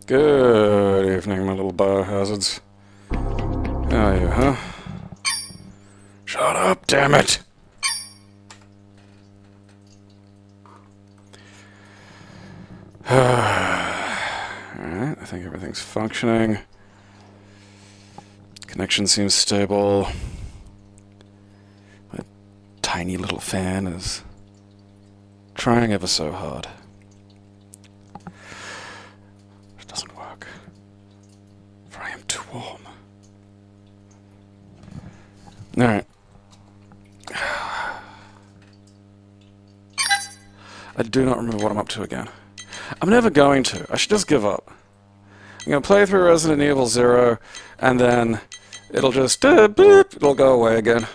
Good evening, my little biohazards. How are you, huh? Shut up, damn it! Alright, I think everything's functioning. Connection seems stable. My tiny little fan is trying ever so hard. It doesn't work. For I am too warm. Alright. I do not remember what I'm up to again. I'm never going to. I should just give up. I'm going to play through Resident Evil 0, and then it'll just boop, it'll go away again.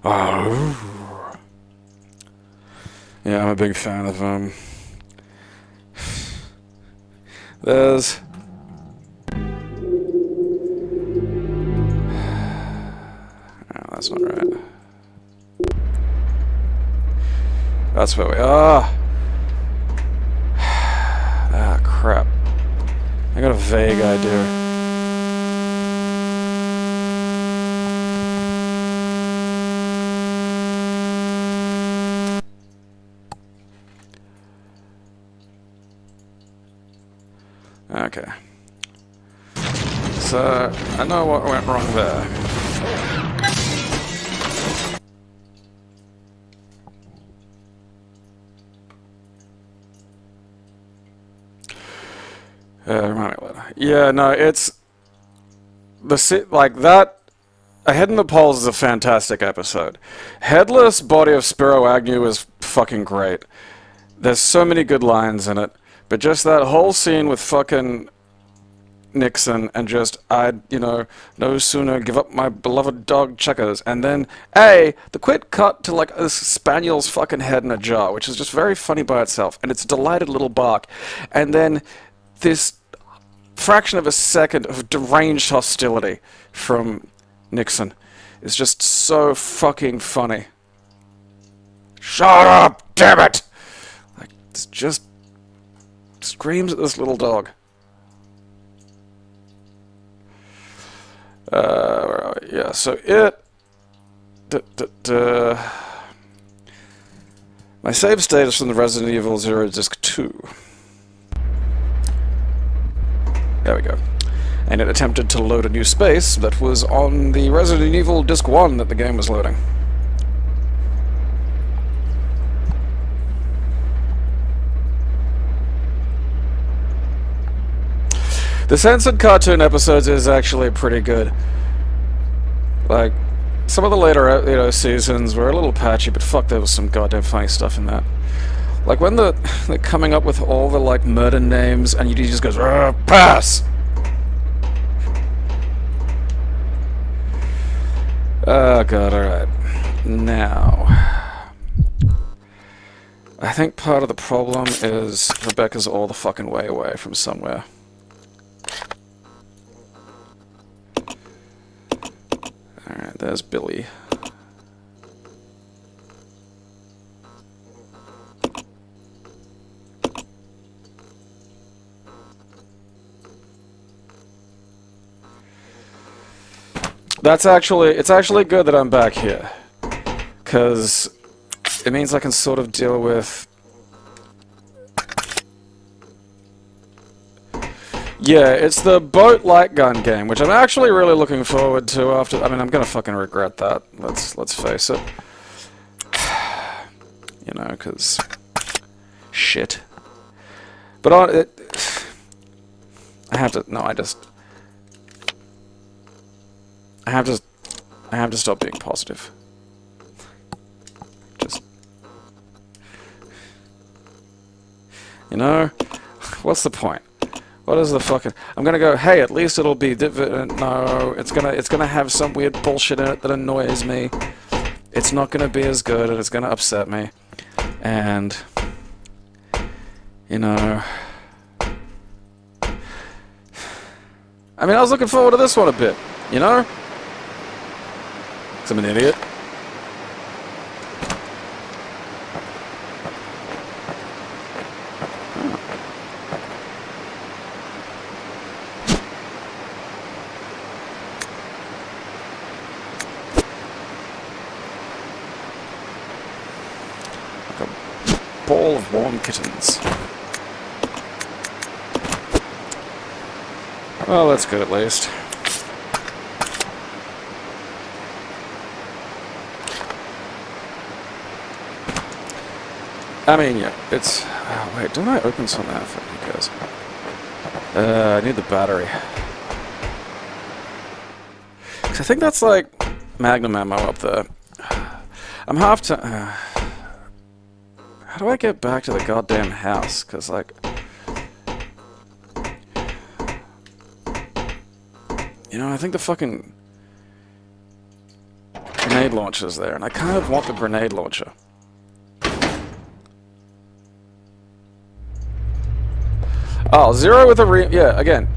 Oh. Yeah, I'm a big fan of there's that's not right. That's where we are. Ah, crap. I got a vague idea. Okay. So, I know what went wrong there. Remind me later. Yeah, no, it's... like, that... A Head in the Polls is a fantastic episode. Headless Body of Spiro Agnew is fucking great. There's so many good lines in it. But just that whole scene with fucking Nixon and just, I'd, you know, no sooner give up my beloved dog Checkers, and then, the quick cut to like this spaniel's fucking head in a jar, which is just very funny by itself, and it's a delighted little bark, and then this fraction of a second of deranged hostility from Nixon is just so fucking funny. Shut up, damn it! Like, it's just... screams at this little dog. Where are we? Yeah, so it... My save status from the Resident Evil 0 Disc 2. There we go. And it attempted to load a new space that was on the Resident Evil Disc 1 that the game was loading. The censored cartoon episodes is actually pretty good. Like, some of the later, you know, seasons were a little patchy, but fuck, there was some goddamn funny stuff in that. Like when they're coming up with all the like murder names, and he just goes, pass. Oh god, alright. Now, I think part of the problem is Rebecca's all the fucking way away from somewhere. Alright, there's Billy. It's actually good that I'm back here. 'Cause it means I can sort of deal with... Yeah, it's the boat light gun game, which I'm actually really looking forward to after... I mean, I'm gonna fucking regret that. Let's face it. You know, because... Shit. But I have to... No, I have to stop being positive. Just... You know? What's the point? What is the fucking... I'm gonna go, hey, at least it'll be... No, it's gonna have some weird bullshit in it that annoys me. It's not gonna be as good, and it's gonna upset me. And... You know... I mean, I was looking forward to this one a bit, you know? 'Cause I'm an idiot. Ball of warm kittens. Well, that's good at least. I mean, yeah, it's... Oh, wait, don't I open something out for you guys? I need the battery. 'Cause I think that's like Magnum ammo up there. I'm half to... how do I get back to the goddamn house? 'Cause like... You know, I think the fucking grenade launcher's there, and I kind of want the grenade launcher. Oh, zero with a yeah, again.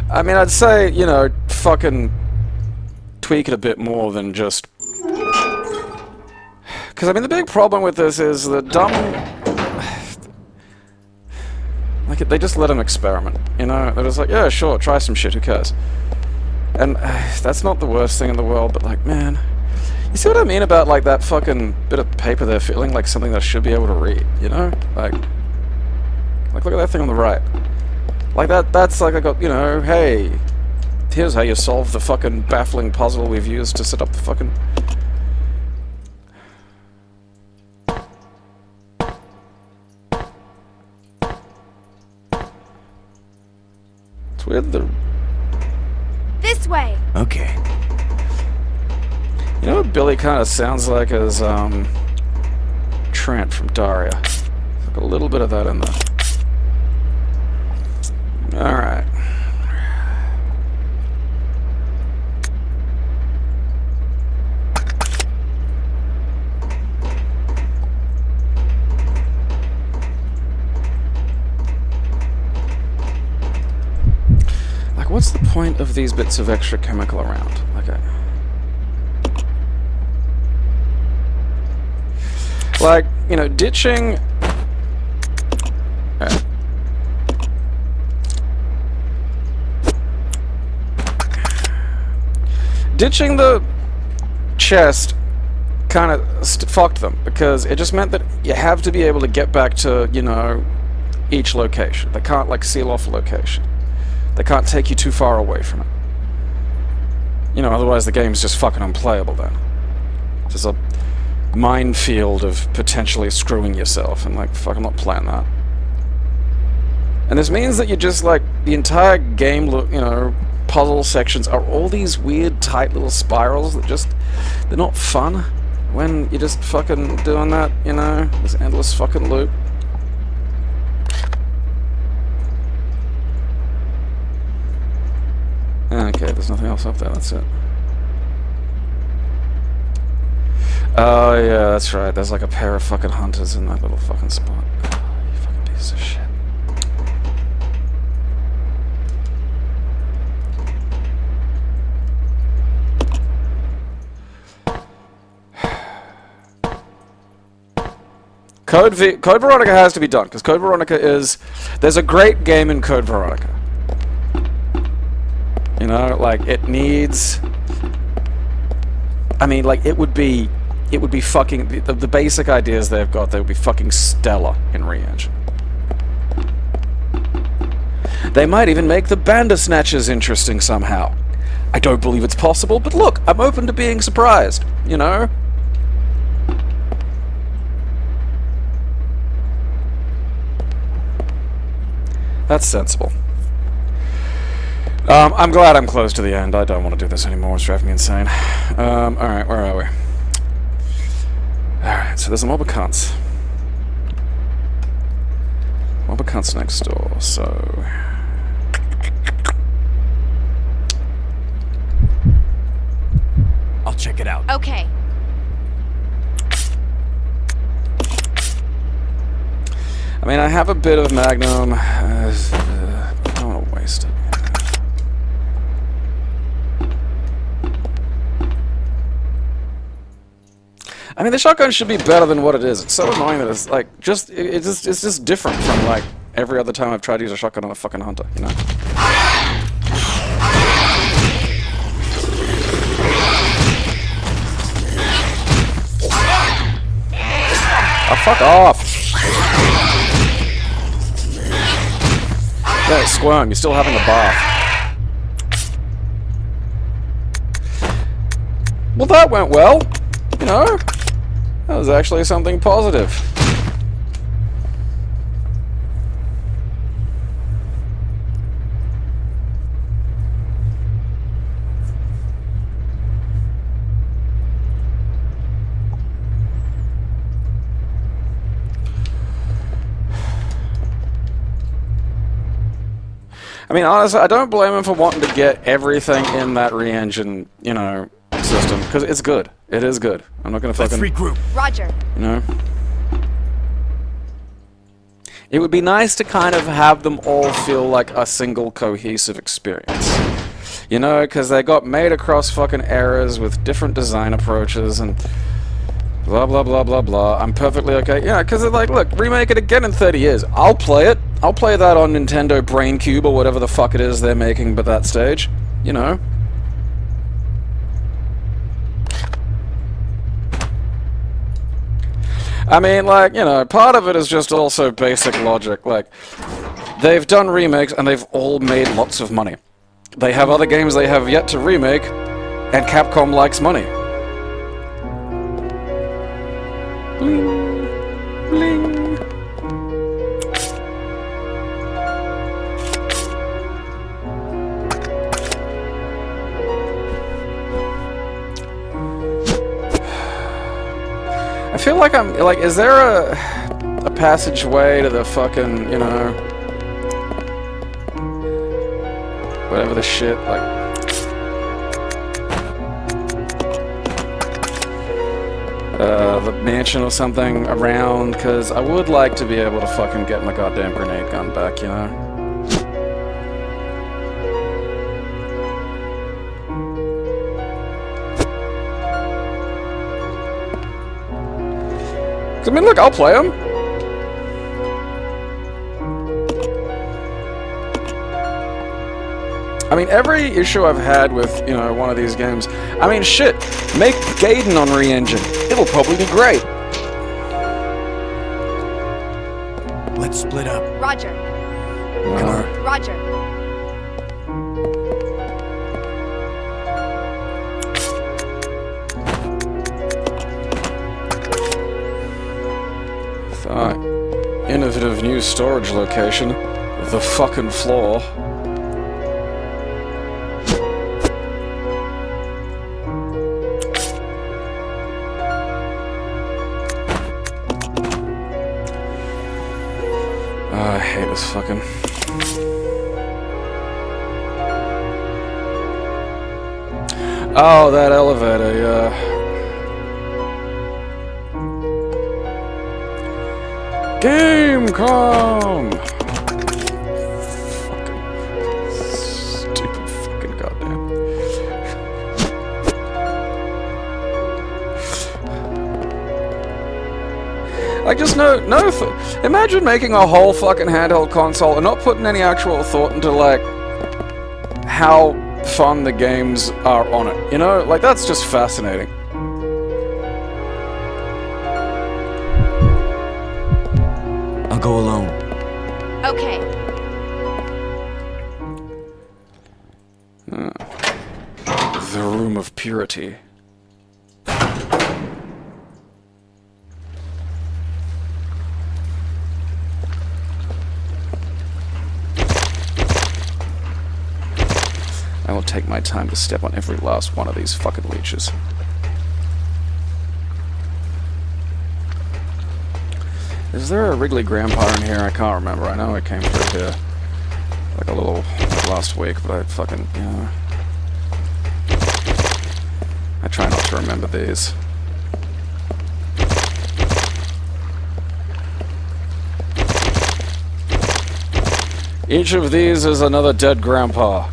I mean, I'd say, you know, fucking tweak it a bit more than just... Because, I mean, the big problem with this is the dumb... Like, they just let him experiment, you know? They're just like, yeah, sure, try some shit, who cares? And that's not the worst thing in the world, but, like, man... You see what I mean about, like, that fucking bit of paper they're feeling like something that I should be able to read, you know? Like, look at that thing on the right. Like, that's like I got, you know, hey, here's how you solve the fucking baffling puzzle we've used to set up the fucking... It's weird the... This way! Okay. You know what Billy kind of sounds like as, Trent from Daria. There's like a little bit of that in there. Alright. Like, what's the point of these bits of extra chemical around? Like, you know, ditching... Ditching the chest kind of fucked them, because it just meant that you have to be able to get back to, you know, each location. They can't, like, seal off a location. They can't take you too far away from it. You know, otherwise the game's just fucking unplayable then. Just a minefield of potentially screwing yourself, and like, fuck, I'm not playing that. And this means that you just, like, the entire game, you know, puzzle sections are all these weird, tight little spirals that just, they're not fun when you're just fucking doing that, you know, this endless fucking loop. Okay, there's nothing else up there, that's it. Oh, yeah, that's right. There's like a pair of fucking hunters in that little fucking spot. Oh, you fucking piece of shit. Code Veronica has to be done, because Code Veronica is... There's a great game in Code Veronica. You know, like, it needs... I mean, like, it would be fucking... The basic ideas they've got, they would be fucking stellar in Re-Engine. They might even make the Bandersnatchers interesting somehow. I don't believe it's possible, but look, I'm open to being surprised, you know? That's sensible. I'm glad I'm close to the end. I don't want to do this anymore. It's driving me insane. Alright, where are we? Alright, so there's a mob of cunts. Mob of cunts next door, so... I'll check it out. Okay. I mean, I have a bit of Magnum, I mean, the shotgun should be better than what it is. It's so annoying that it's like it's just different from like every other time I've tried to use a shotgun on a fucking hunter, you know? Oh, fuck off! Yeah, Squirm, you're still having a bath. Well, that went well. You know, that was actually something positive. I mean, honestly, I don't blame him for wanting to get everything in that re-engine, you know, system, because it's good. It is good. I'm not gonna fucking... Let's regroup. Roger. You know? It would be nice to kind of have them all feel like a single cohesive experience. You know, because they got made across fucking eras with different design approaches and... blah, blah, blah, blah, blah. I'm perfectly okay. Yeah, because it's like, look, remake it again in 30 years. I'll play it. I'll play that on Nintendo Gamecube or whatever the fuck it is they're making by that stage. You know? I mean, like, you know, part of it is just also basic logic. Like, they've done remakes and they've all made lots of money. They have other games they have yet to remake, and Capcom likes money. Bling, bling. I feel like I'm, like, is there a passageway to the fucking, you know, whatever the shit, like, the mansion or something around, because I would like to be able to fucking get my goddamn grenade gun back, you know? I mean, look, I'll play them. I mean, every issue I've had with, you know, one of these games, I mean, shit, make Gaiden on re-engine. It'll probably be great. Let's split up. Roger. Come on. Roger. Innovative new storage location. The fucking floor. I hate this fucking... Oh, that elevator, yeah. Gamecube! Fucking stupid fucking goddamn. Like, just imagine making a whole fucking handheld console and not putting any actual thought into, like, how fun the games are on it. You know? Like, that's just fascinating. I'll go alone. Okay. The Room of Purity. I will take my time to step on every last one of these fucking leeches. Is there a Wriggly Grandpa in here? I can't remember. I know I came through here like a little last week, but I fucking, you know, I try not to remember these. Each of these is another dead grandpa.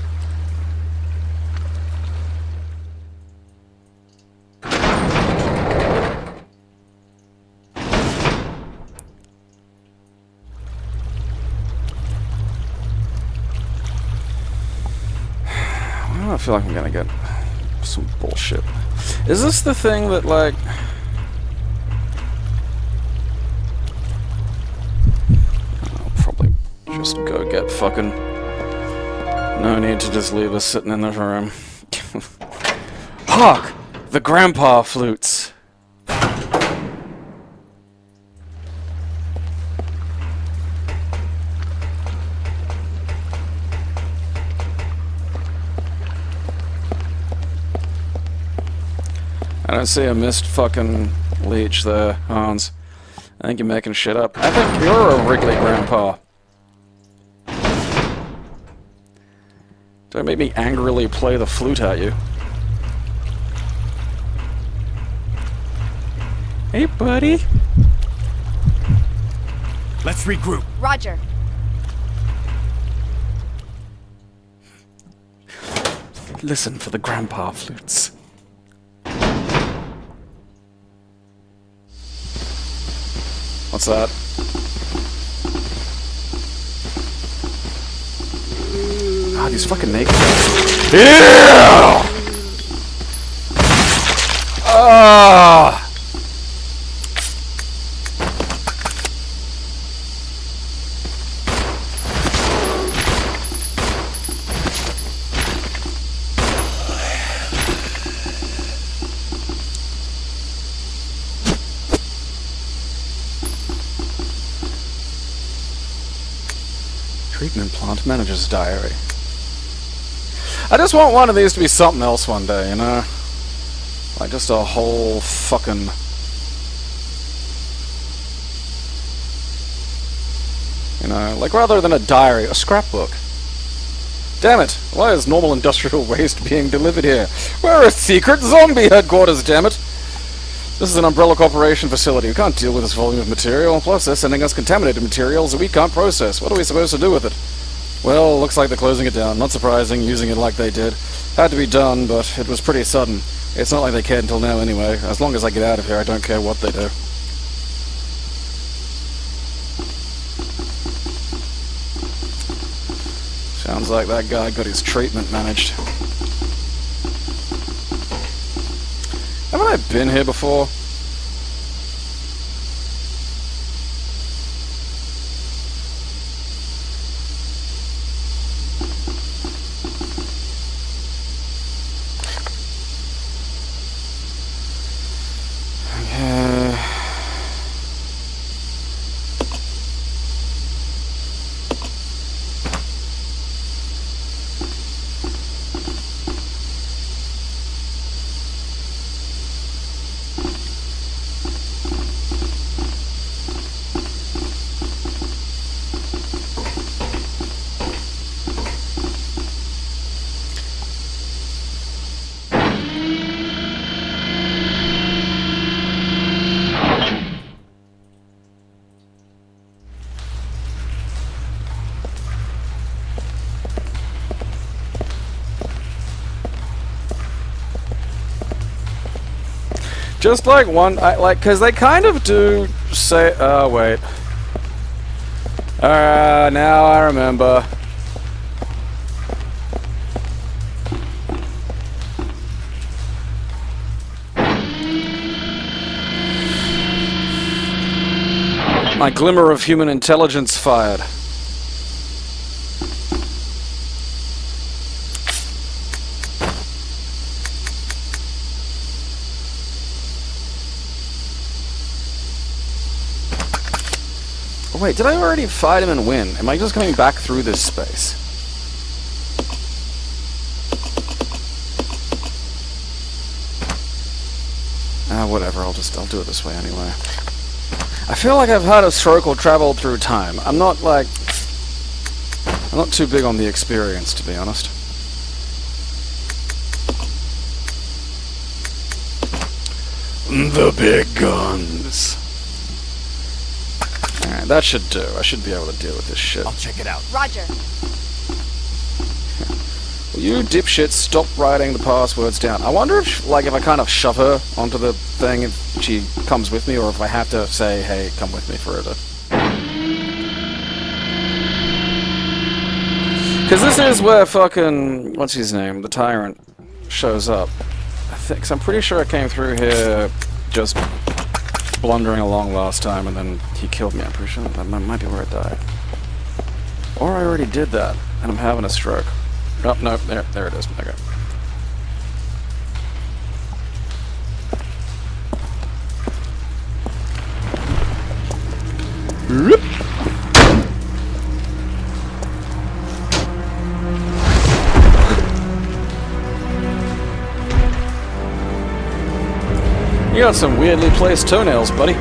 I feel like I'm gonna get some bullshit. Is this the thing that, like... I'll probably just go get fucking... No need to just leave us sitting in the room. Hark! The grandpa flutes! I don't see a missed fucking leech there, Hans. I think you're making shit up. I think you're a wriggly grandpa. Don't make me angrily play the flute at you. Hey, buddy. Let's regroup. Roger. Listen for the grandpa flutes. What's that? Ah, these fucking naked guys. Yeah! Ah! Treatment plant manager's diary. I just want one of these to be something else one day, you know? Like just a whole fucking... You know, like rather than a diary, a scrapbook. Damn it! Why is normal industrial waste being delivered here? We're a secret zombie headquarters, damn it! This is an umbrella corporation facility. We can't deal with this volume of material. Plus, they're sending us contaminated materials that we can't process. What are we supposed to do with it? Well, looks like they're closing it down. Not surprising, using it like they did. Had to be done, but it was pretty sudden. It's not like they cared until now anyway. As long as I get out of here, I don't care what they do. Sounds like that guy got his treatment managed. Haven't I been here before? Okay. Just like one, cause they kind of do say, oh wait. Now I remember. My glimmer of human intelligence fired. Oh, wait, did I already fight him and win? Am I just coming back through this space? Whatever, I'll do it this way anyway. I feel like I've had a stroke or traveled through time. I'm not too big on the experience, to be honest. The big guns. Alright, that should do. I should be able to deal with this shit. I'll check it out. Roger. Will you dipshits stop writing the passwords down? I wonder if I kind of shove her onto the thing, if she comes with me, or if I have to say, hey, come with me for a bit. Because this is where fucking... what's his name? The tyrant shows up. I think... 'cause I'm pretty sure I came through here just blundering along last time and then he killed me. I'm pretty sure that might be where I died. Or I already did that and I'm having a stroke. Oh, no, there it is. Okay. Whoop. You got some weirdly placed toenails, buddy.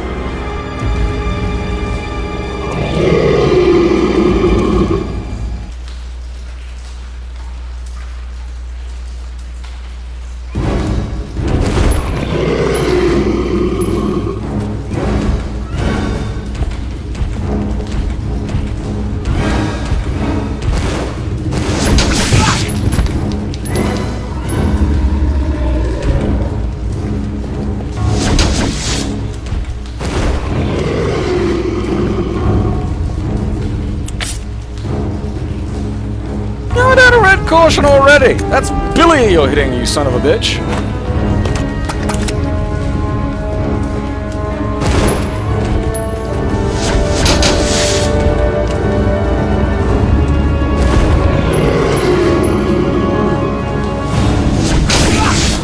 Caution already! That's Billy you're hitting, you son of a bitch!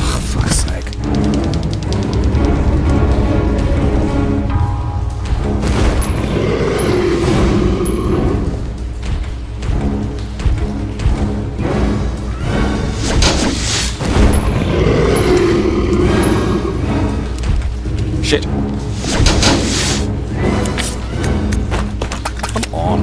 Oh, fuck's sake. Shit. Come on.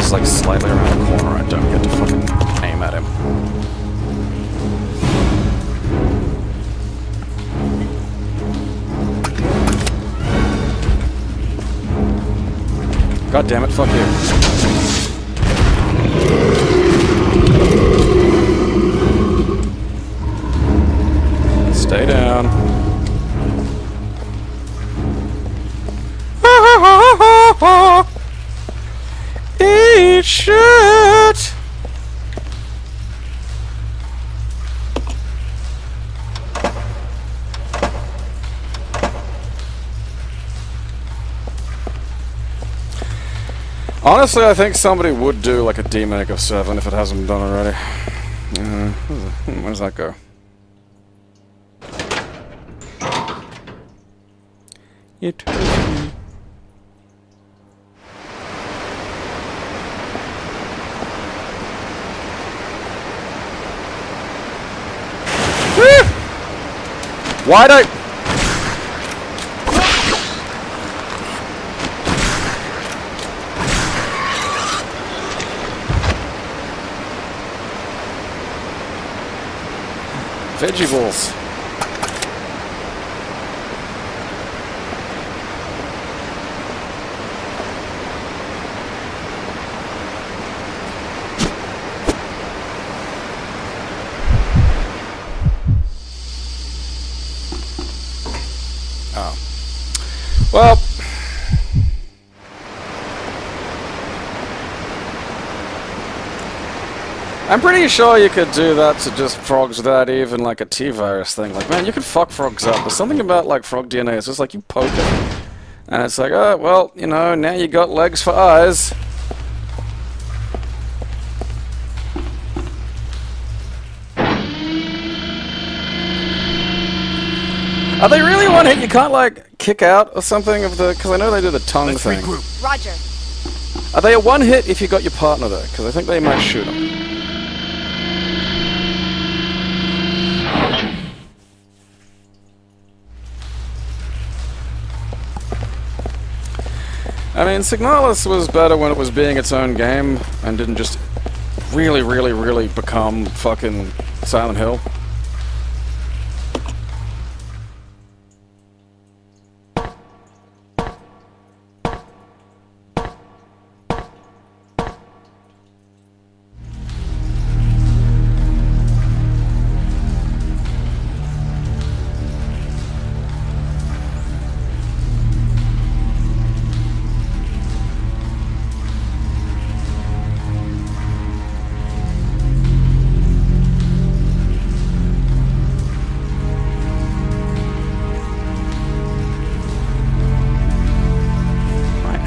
Like slightly around the corner, I don't get to fucking aim at him. God damn it, fuck you. Stay down. Eat shit! Honestly, I think somebody would do like a demake of 7 if it hasn't been done already. Where does that go? It hurts me. Why'd I... Veggie balls. Oh. Well... I'm pretty sure you could do that to just frogs without even like a T-virus thing. Like, man, you could fuck frogs up. There's something about like frog DNA, it's just like you poke it. And it's like, oh, well, you know, now you got legs for eyes. Are they really one hit? You can't like kick out or something of the... Because I know they do the tongue thing. Regroup. Roger. Are they a one hit if you got your partner though? Because I think they might shoot them. I mean, Signalis was better when it was being its own game and didn't just really, really, really become fucking Silent Hill.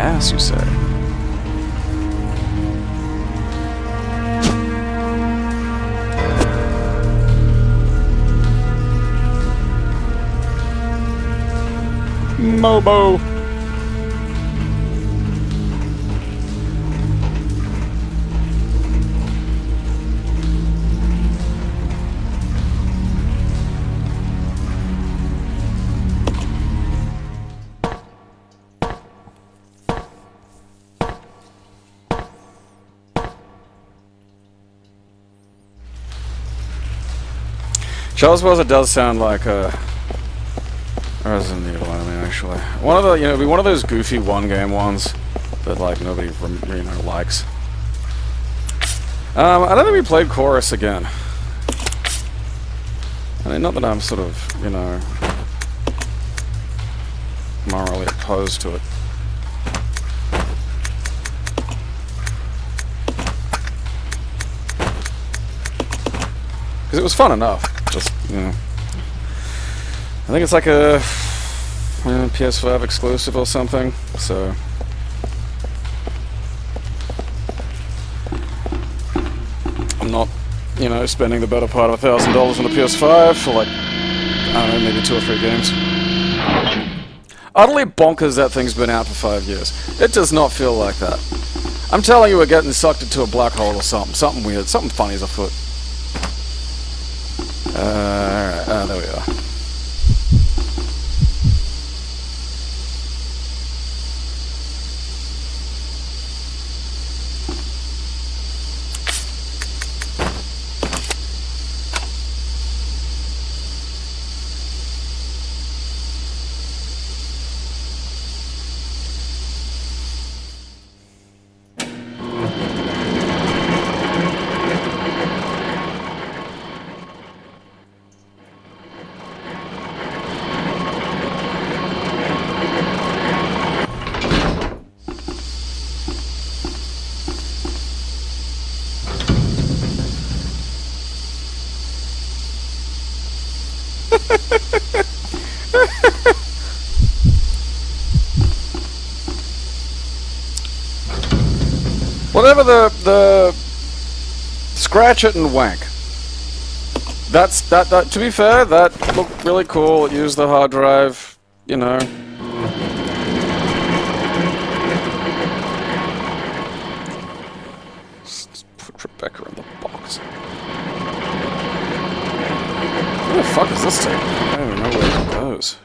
Ass, you say? Mobo. Charles Wells, it does sound like a Resident Evil enemy, actually. One of the, you know, it'd be one of those goofy one-game ones that like nobody, you know, likes. I don't think we played Chorus again. I mean, not that I'm sort of, you know, morally opposed to it. Because it was fun enough. Just, you know. I think it's like a PS5 exclusive or something, so. I'm not, you know, spending the better part of $1,000 on a PS5 for like, I don't know, maybe 2 or 3 games. Utterly bonkers that thing's been out for 5 years. It does not feel like that. I'm telling you, we're getting sucked into a black hole or something. Something weird. Something funny's afoot. Alright, there we are. Whatever the scratch it and wank. That to be fair, that looked really cool. It used the hard drive, you know. Just put Rebecca in the box. Where the fuck is this taking? I don't even know where it goes.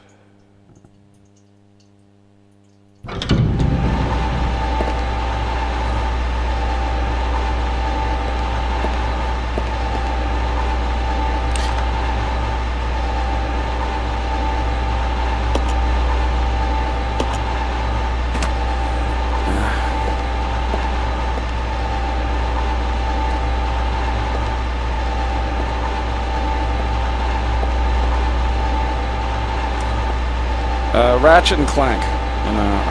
Ratchet and Clank. You know,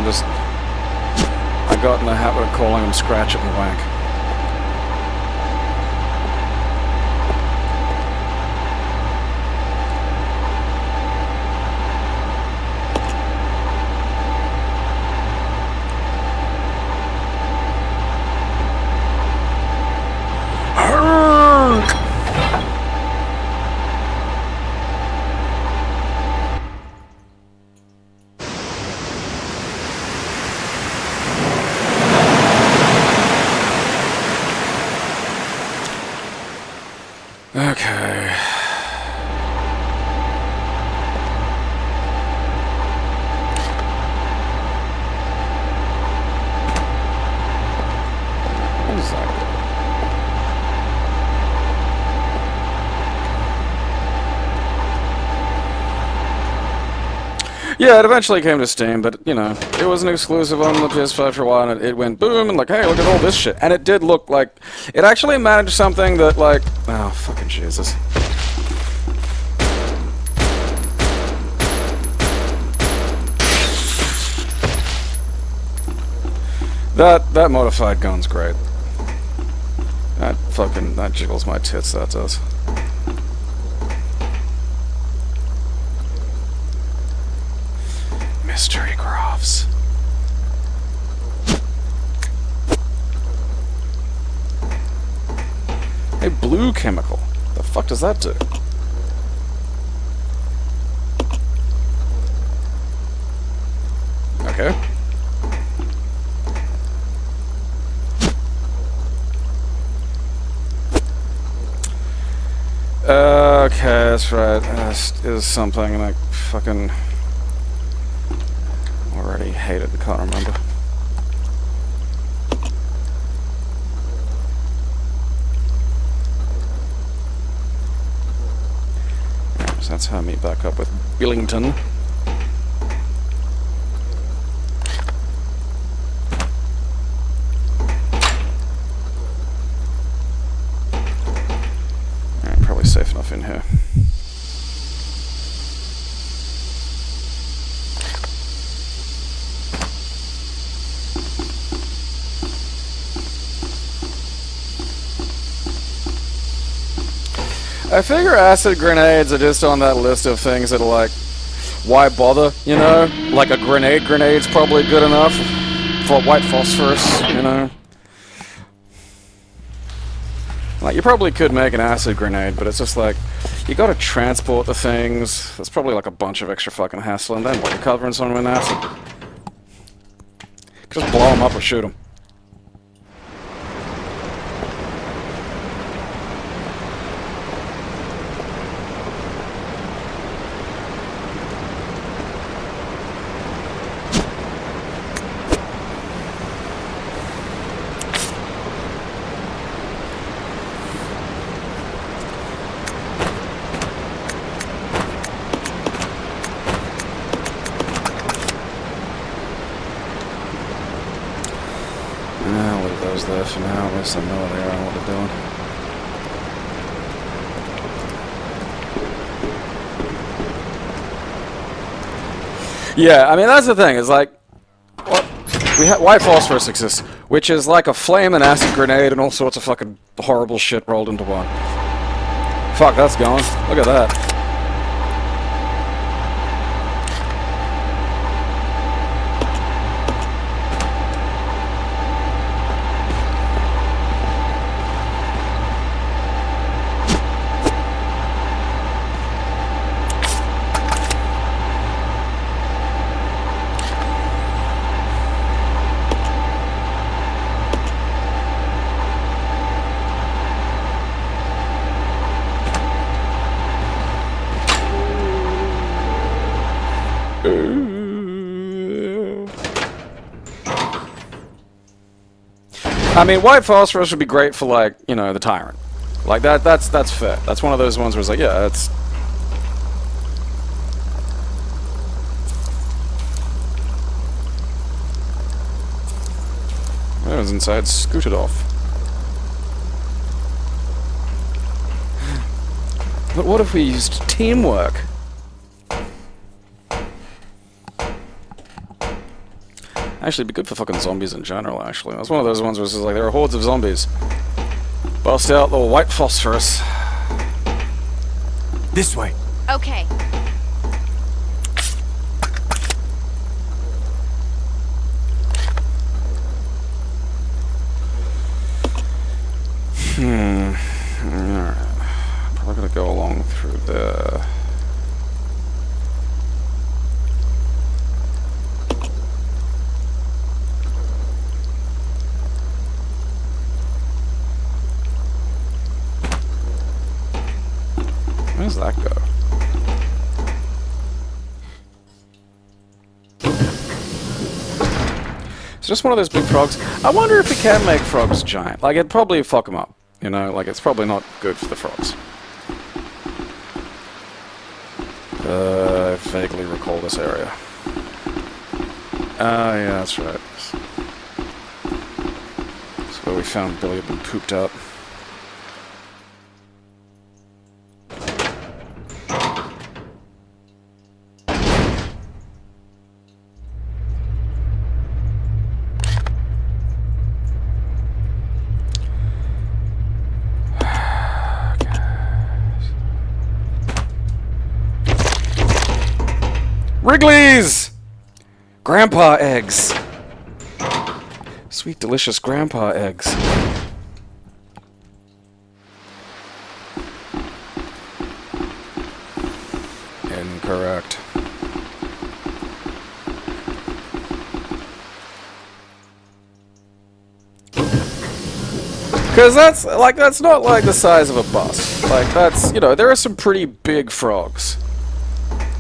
I got in the habit of calling them Scratch It and Wank. Okay. What is that? Yeah, it eventually came to Steam, but, you know, it was an exclusive on the PS5 for a while, and it went boom, and like, hey, look at all this shit. And it did look like... It actually managed something that, like... Oh, fucking Jesus. That modified gun's great. That jiggles my tits, that does. Mystery graphs. Hey, blue chemical. The fuck does that do? Okay. Okay, that's right. This is something, and I fucking already hate it. I can't remember. Yeah, so that's how I meet back up with Billington. Safe enough in here. I figure acid grenades are just on that list of things that are like, why bother, you know? Like a grenade's probably good enough for white phosphorus, you know? Like, you probably could make an acid grenade, but it's just like, you gotta transport the things. There's probably like a bunch of extra fucking hassle, and then what, you're covering someone in acid? Just blow them up or shoot them. I'll leave those there for now, at least I know what they are and what they're doing. Yeah, I mean, that's the thing, is like, white phosphorus exists, which is like a flame and acid grenade and all sorts of fucking horrible shit rolled into one. Fuck, that's gone. Look at that. I mean, white phosphorus would be great for, like, you know, the Tyrant. Like, that's fair. That's one of those ones where it's like, yeah, it's... Whatever's inside scooted off. But what if we used teamwork? Actually, it'd be good for fucking zombies in general, actually. That's one of those ones where it's just like, there are hordes of zombies. Bust out the white phosphorus. This way. Okay. Alright. Probably gonna go along through there. Where does that go? It's just one of those big frogs. I wonder if we can make frogs giant. Like, it'd probably fuck them up. You know, like, it's probably not good for the frogs. I vaguely recall this area. Yeah, that's right. That's where we found Billy had been pooped out. Wriggly's! Grandpa eggs! Sweet, delicious grandpa eggs. Incorrect. Because that's not like the size of a bus. Like, that's, you know, there are some pretty big frogs.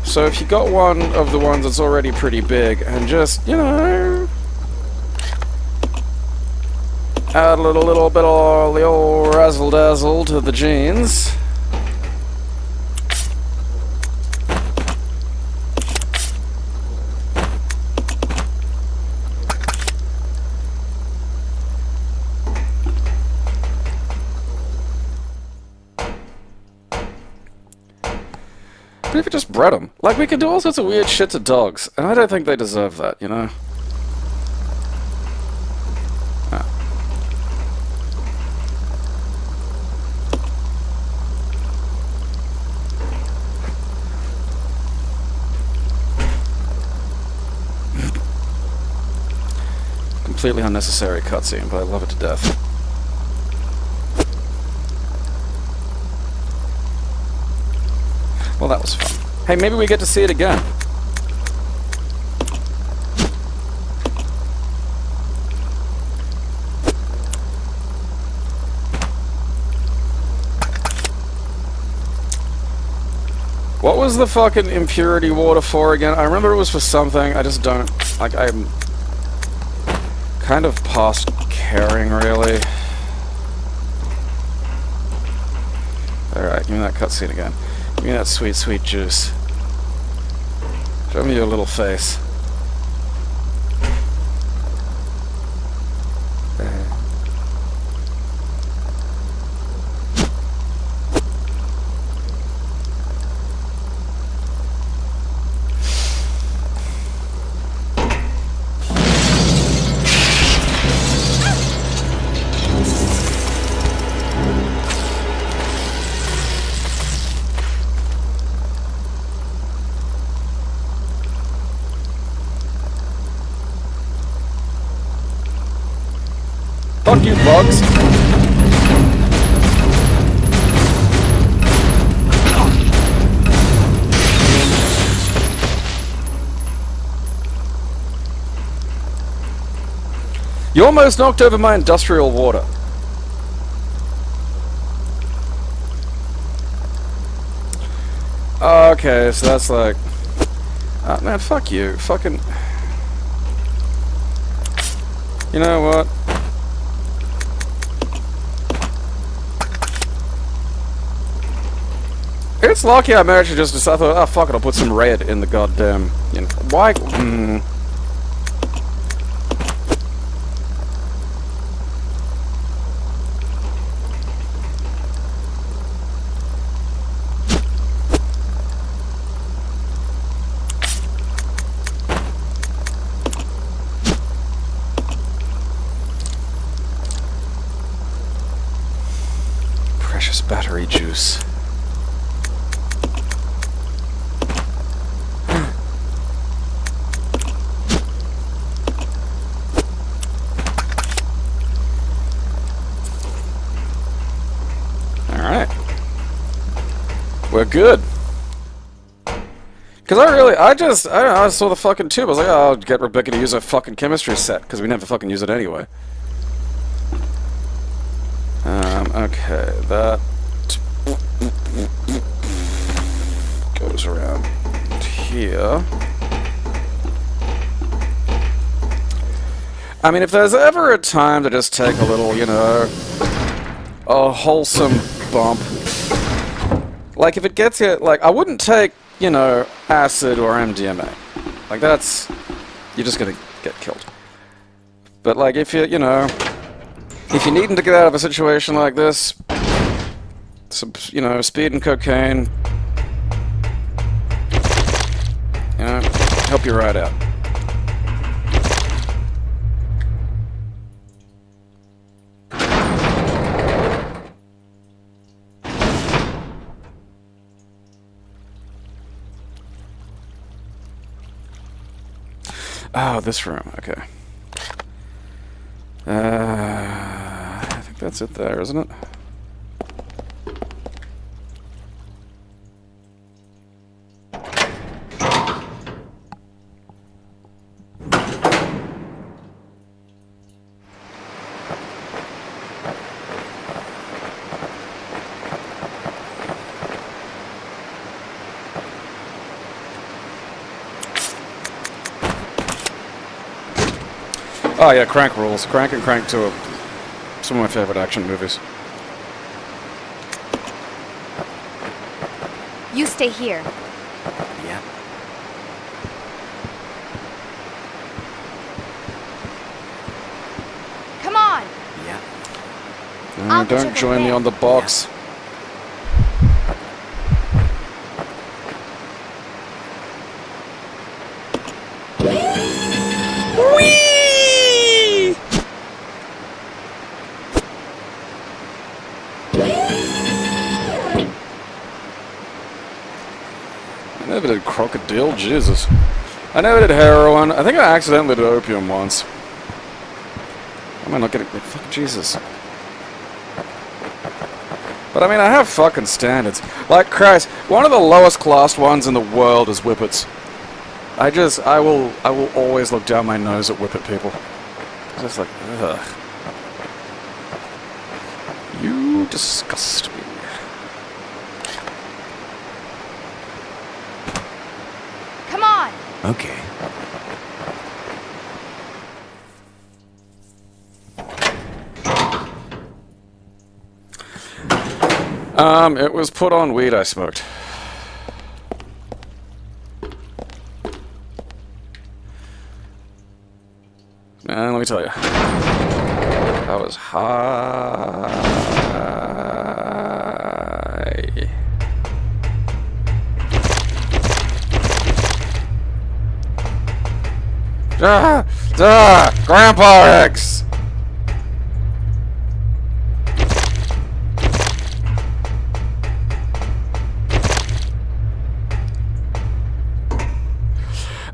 So if you got one of the ones that's already pretty big and just, you know, add a little bit of the old razzle-dazzle to the jeans. What if you just bred them? Like, we can do all sorts of weird shit to dogs, and I don't think they deserve that, you know? Ah. Completely unnecessary cutscene, but I love it to death. Well, that was fun. Hey, maybe we get to see it again. What was the fucking impurity water for again? I remember it was for something. I just don't... Like, I'm kind of past caring, really. Alright, give me that cutscene again. Give me that sweet, sweet juice. Show me your little face. Fuck you, bugs! You almost knocked over my industrial water. Okay, so that's like... man, fuck you. Fucking... You know what? It's lucky I managed to just decide, oh fuck it, I'll put some red in the goddamn... You know, why? Precious battery juice. We're good. Because I don't know, I saw the fucking tube. I was like, oh, I'll get Rebecca to use her fucking chemistry set, because we never fucking use it anyway. Okay, that goes around here. I mean, if there's ever a time to just take a little, you know, a wholesome bump. Like, if it gets you, like, I wouldn't take, you know, acid or MDMA. Like, that's you're just gonna get killed. But like, if you're needing to get out of a situation like this, some, speed and cocaine, help you right out. Oh, this room, okay. I think that's it there, isn't it? Oh yeah, Crank rules. Crank and Crank 2 are some of my favorite action movies. You stay here. Yeah. Come on. Yeah. I'll get Don't you join me there. on the box. I never did crocodile, Jesus. I never did heroin. I think I accidentally did opium once. Am I not getting... Fuck, Jesus. But I mean, I have fucking standards. Like, Christ, one of the lowest classed ones in the world is whippets. I will always look down my nose at whippet people. Just like, ugh. You disgust me. Come on. Okay. It was put on weed I smoked. And let me tell you, I was high. Grandpa X!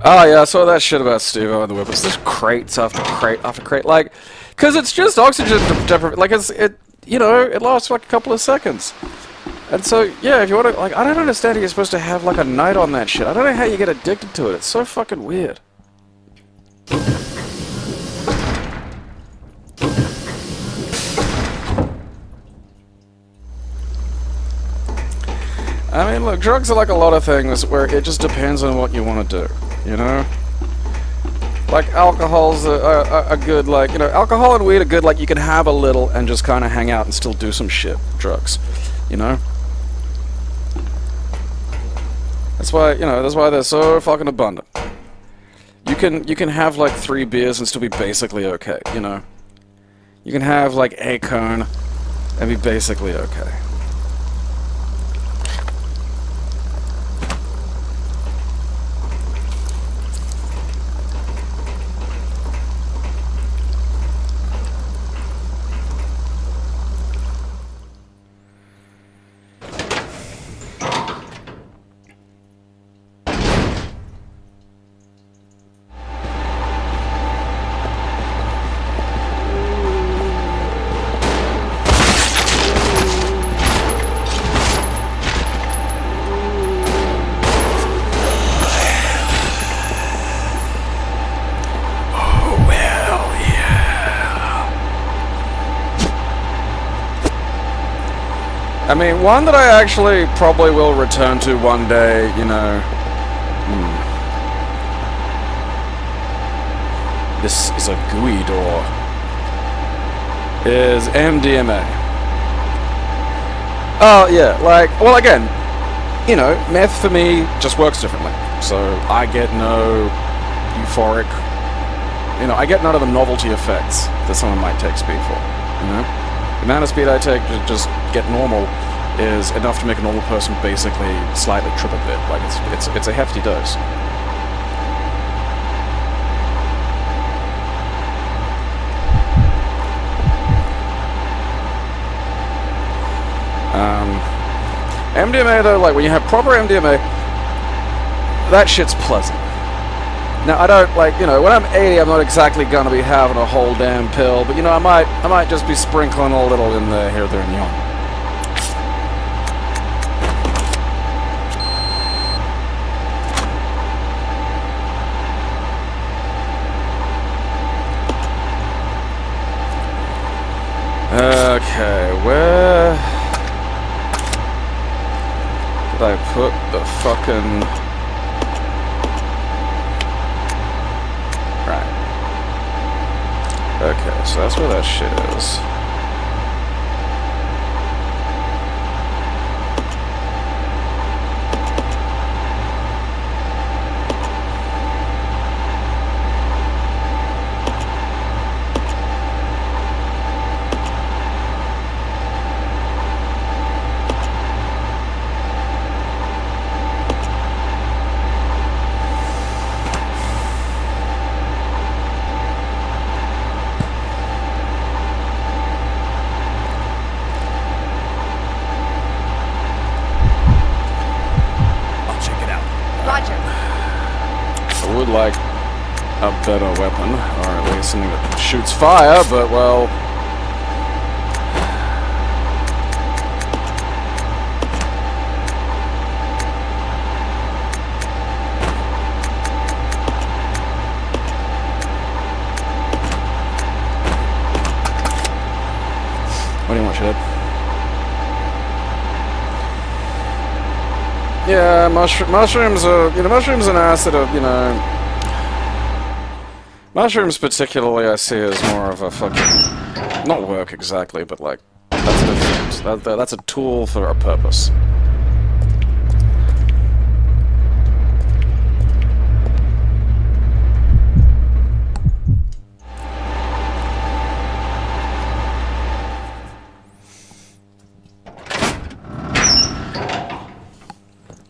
Oh yeah, I saw that shit about Steve-O and the Whippets. There's crates after crate after crate, like, cause it's just oxygen deprivation. Like it lasts like a couple of seconds. And so yeah, if you want to, like, I don't understand how you're supposed to have like a night on that shit. I don't know how you get addicted to it. It's so fucking weird. I mean, look, drugs are like a lot of things where it just depends on what you want to do, you know? Like, alcohol's a good, like, alcohol and weed are good, like, you can have a little and just kind of hang out and still do some shit. Drugs, you know? That's why, that's why they're so fucking abundant. You can have, like, 3 beers and still be basically okay, you know? You can have, like, a cone and be basically okay. I mean, one that I actually probably will return to one day, This is a GUI door. Is MDMA. Oh, yeah, like, well, again, meth for me just works differently. So I get no euphoric you know, I get none of the novelty effects that someone might take speed for, you know? The amount of speed I take to just get normal is enough to make a normal person basically slightly trip a bit. Like, it's a hefty dose. MDMA though, like when you have proper MDMA, that shit's pleasant. Now I don't like, you know, when I'm 80, I'm not exactly gonna be having a whole damn pill, but you know, I might just be sprinkling a little in there, here, there, and yon. Okay, where did I put the fucking... Right. Okay, so that's where that shit is. I would like a better weapon, or at least something that shoots fire, but well... What do you want, shithead? Yeah, mushrooms are, you know, mushrooms and acid are, you know... Mushrooms particularly I see as more of a fucking... Not work exactly, but like... That's different. That's a tool for a purpose.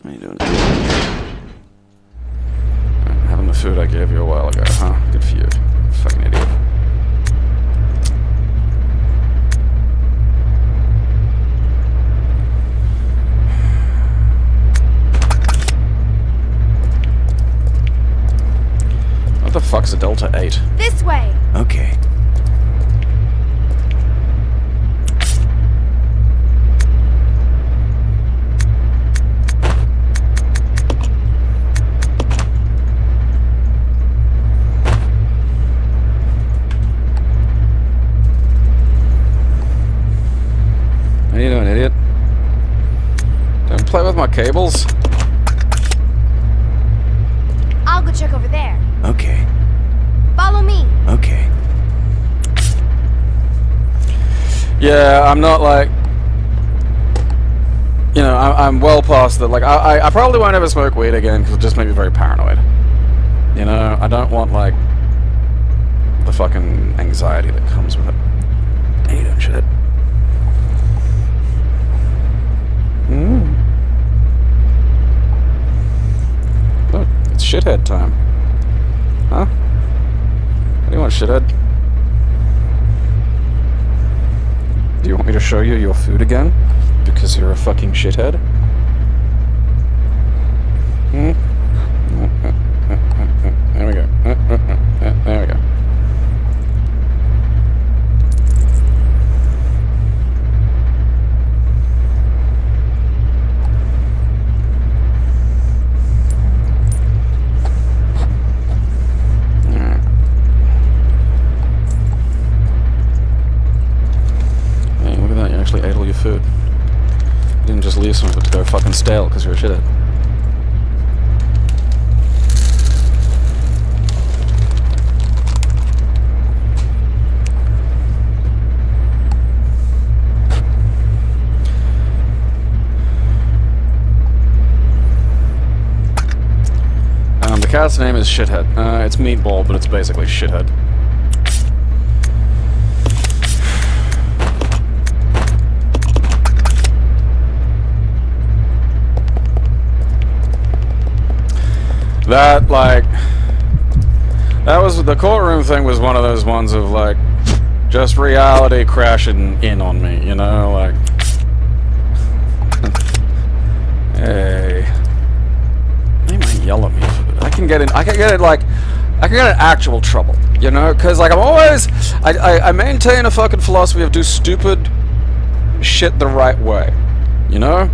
What are you doing? Having the food I gave you a while ago, huh? Good for you. Fucking idiot. What the fuck's a Delta 8? This way! Okay. What are you doing, idiot? Don't play with my cables. I'll go check over there. Okay. Follow me. Okay. Yeah, I'm not like... You know, I'm well past that. Like, I probably won't ever smoke weed again because it'll just make me very paranoid. You know, I don't want, like, the fucking anxiety that comes with it. Hey, you doing shit? Look, it's shithead time. Huh? What do you want, shithead? Do you want me to show you your food again? Because you're a fucking shithead? Hmm? There we go. There we go. Actually ate all your food. You didn't just leave some of it to go fucking stale because you're a shithead. The cat's name is Shithead. It's Meatball, but it's basically Shithead. That, like... That was... The courtroom thing was one of those ones of, like... Just reality crashing in on me, you know? Like... Hey... They might yell at me for that. I can get in actual trouble, you know? Because, like, I'm always... I maintain a fucking philosophy of do stupid shit the right way, you know?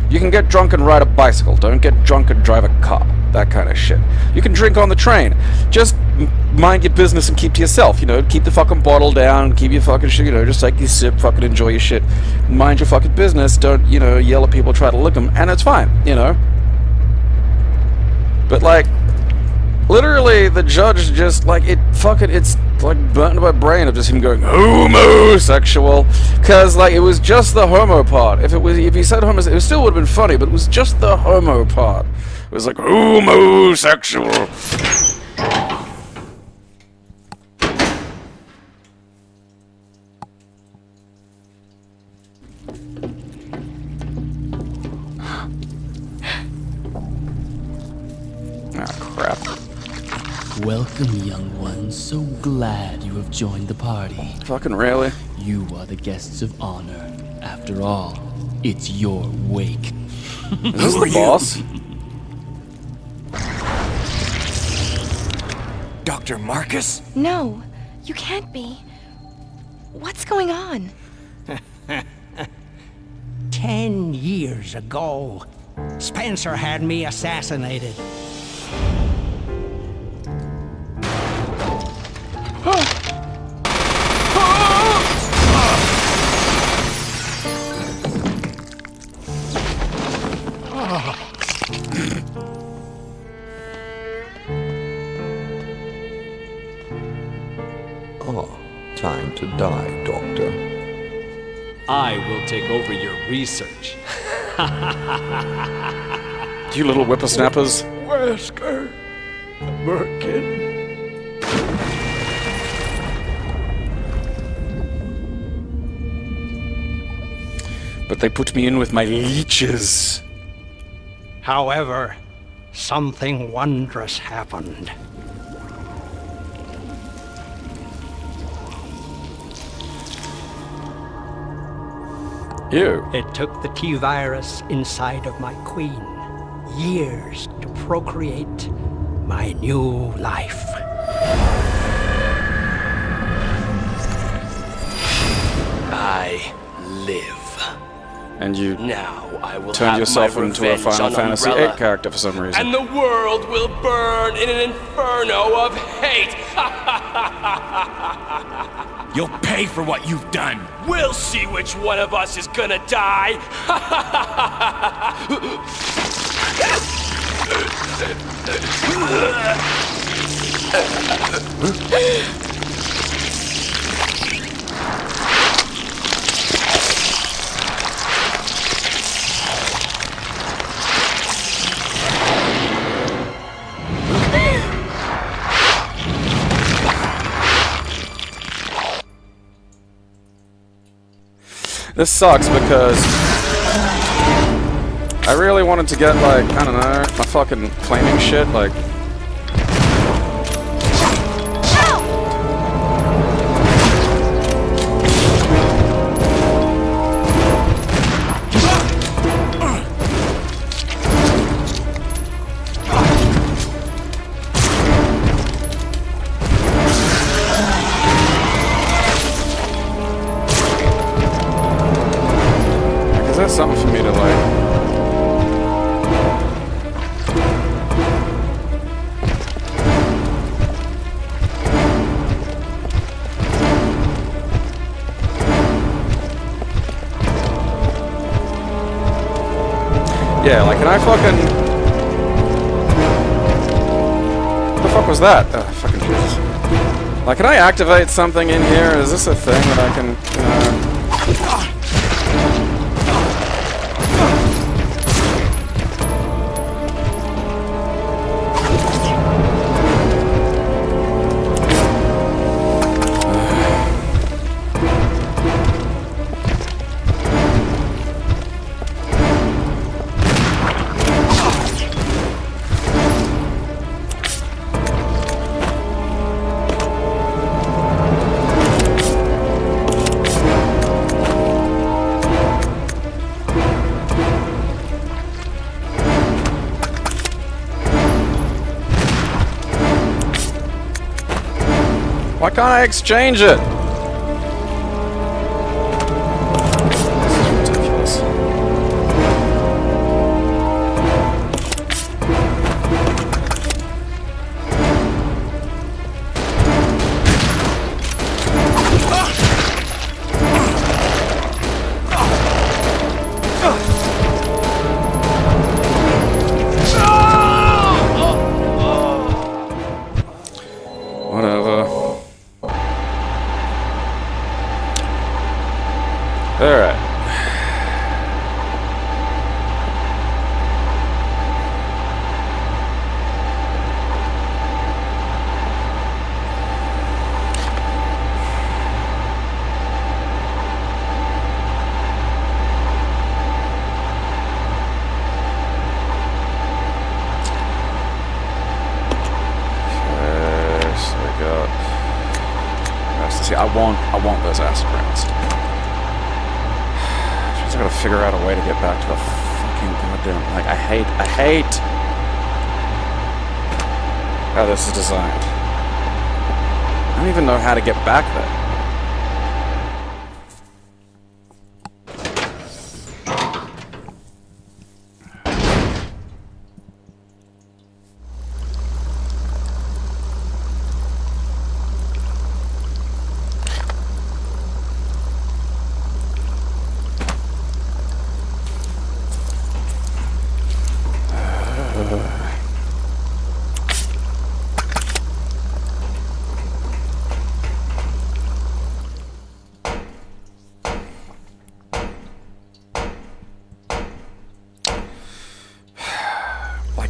You can get drunk and ride a bicycle. Don't get drunk and drive a car. That kind of shit. You can drink on the train. Just mind your business and keep to yourself, you know? Keep the fucking bottle down, keep your fucking shit, you know? Just take your sip, fucking enjoy your shit. Mind your fucking business. Don't, you know, yell at people, try to lick them, and it's fine, you know? But, like, literally, the judge just, like, it's, like, burnt into my brain of just him going, homosexual. Because, like, it was just the homo part. If he said homosexual, it still would have been funny, but it was just the homo part. It was like, homosexual. Crap. Welcome, young ones. So glad you have joined the party. Fucking really? You are the guests of honor. After all, it's your wake. Is this the boss? Dr. Marcus? No, you can't be. What's going on? 10 years ago, Spencer had me assassinated. Time to die, Doctor. I will take over your research. You little whippersnappers. Wesker. Merkin. But they put me in with my leeches. However, something wondrous happened. Ew. It took the T-virus inside of my queen years to procreate my new life. I live. And you Now I will turned have yourself my into a revenge Final on Fantasy Umbrella, VIII character for some reason. and the world will burn in an inferno of hate. You'll pay for what you've done. We'll see which one of us is gonna die. This sucks because I really wanted to get, like, I don't know, my fucking flaming shit, like... Is that something for me to, like... Yeah, like, can I fucking... What the fuck was that? Oh, fucking Jesus. Like, can I activate something in here? Is this a thing that I can... Why can't I exchange it? This is ridiculous. Whatever. Alright. See, I want those acid rounds. Just gotta figure out a way to get back to the fucking goddamn. Like, I hate how this is designed. I don't even know how to get back there.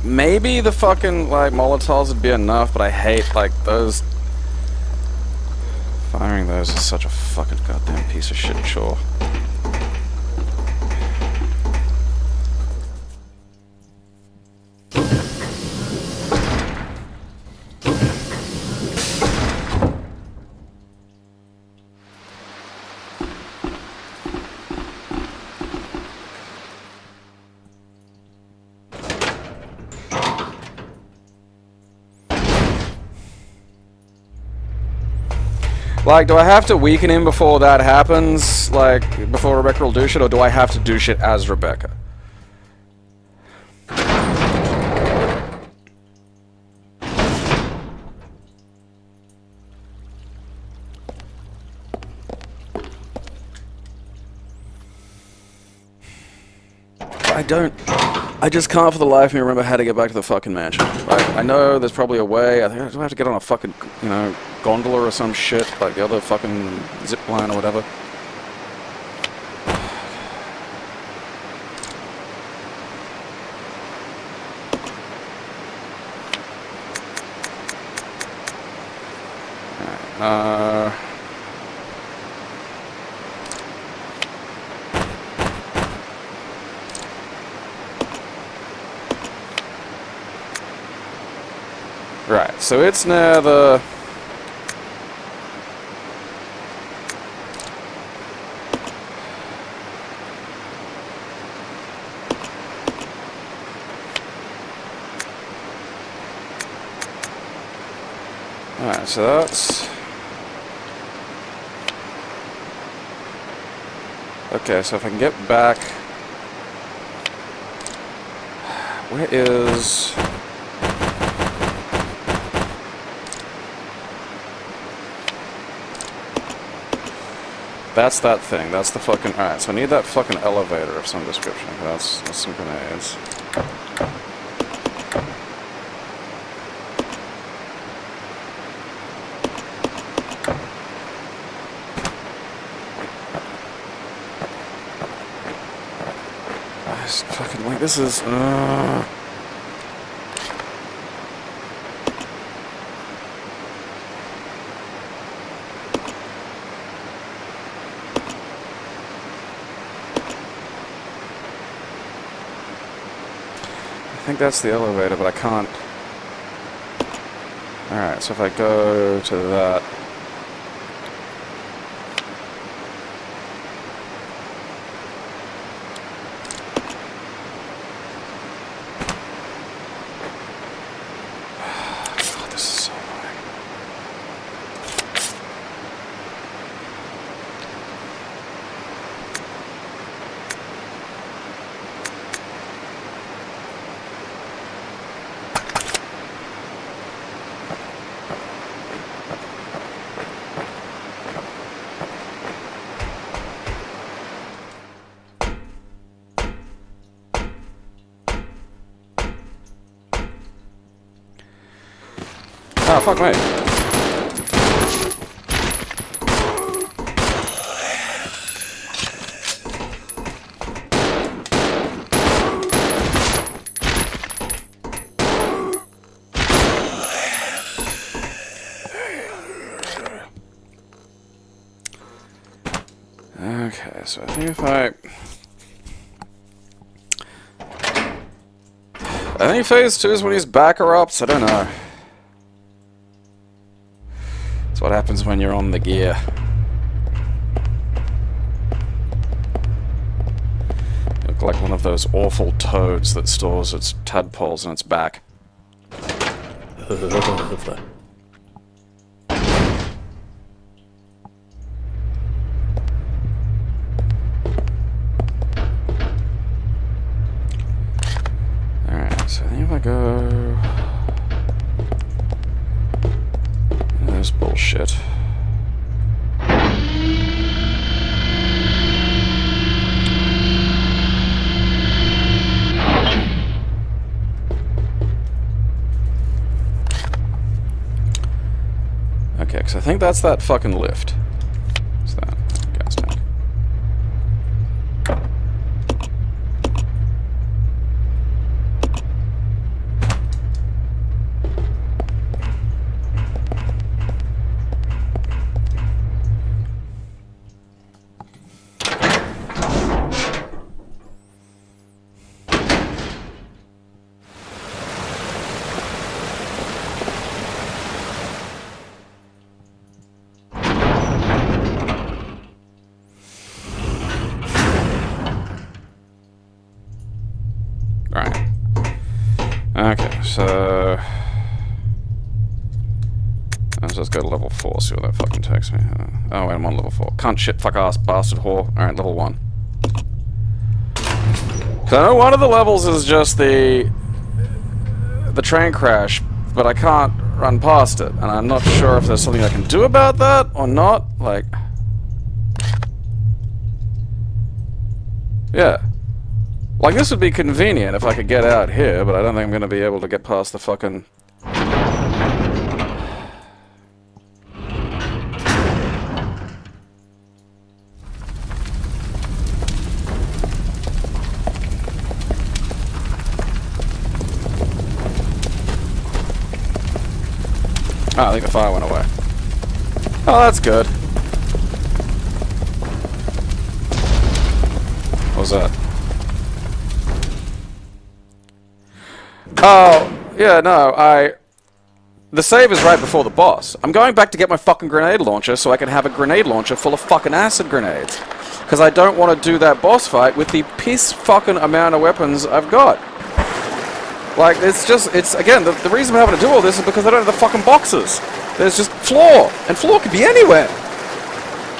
Maybe the fucking, like, Molotovs would be enough, but I hate, like, those... Firing those is such a fucking goddamn piece of shit chore. Like, do I have to weaken him before that happens? Like, before Rebecca will do shit, or do I have to do shit as Rebecca? I just can't for the life of me remember how to get back to the fucking mansion. Like, I know there's probably a way. I think I have to get on a fucking, you know, gondola or some shit, like the other fucking zip line or whatever. Alright, right, so it's near the... Alright, so that's... Okay, so if I can get back... Where is... That's that thing. That's the fucking... Alright, so I need that fucking elevator of some description. That's some grenades. This fucking... Like, this is... I think that's the elevator, but I can't... Alright, so if I go to that... God, this is so annoying. Oh, fuck me. Okay, so I think I think phase 2 is when his back erupts, I don't know. That's what happens when you're on the gear. You look like one of those awful toads that stores its tadpoles in its back. Alright, so I think if I go... There's bullshit. Okay, because I think that's that fucking lift. What's that? Gas tank. Right. Okay, so... Let's just go to level 4, see what that fucking takes me. Oh, wait, I'm on level 4. Cunt, shit, fuck ass, bastard, whore. Alright, level 1. Because I know one of the levels is just the train crash, but I can't run past it. And I'm not sure if there's something I can do about that or not. Like... Yeah. Like, this would be convenient if I could get out here, but I don't think I'm going to be able to get past the fucking... Oh, I think the fire went away. Oh, that's good. What was that? Oh, yeah, no, the save is right before the boss. I'm going back to get my fucking grenade launcher so I can have a grenade launcher full of fucking acid grenades. Because I don't want to do that boss fight with the piss fucking amount of weapons I've got. Like, it's again, the reason I'm having to do all this is because I don't have the fucking boxes. There's just floor, and floor could be anywhere.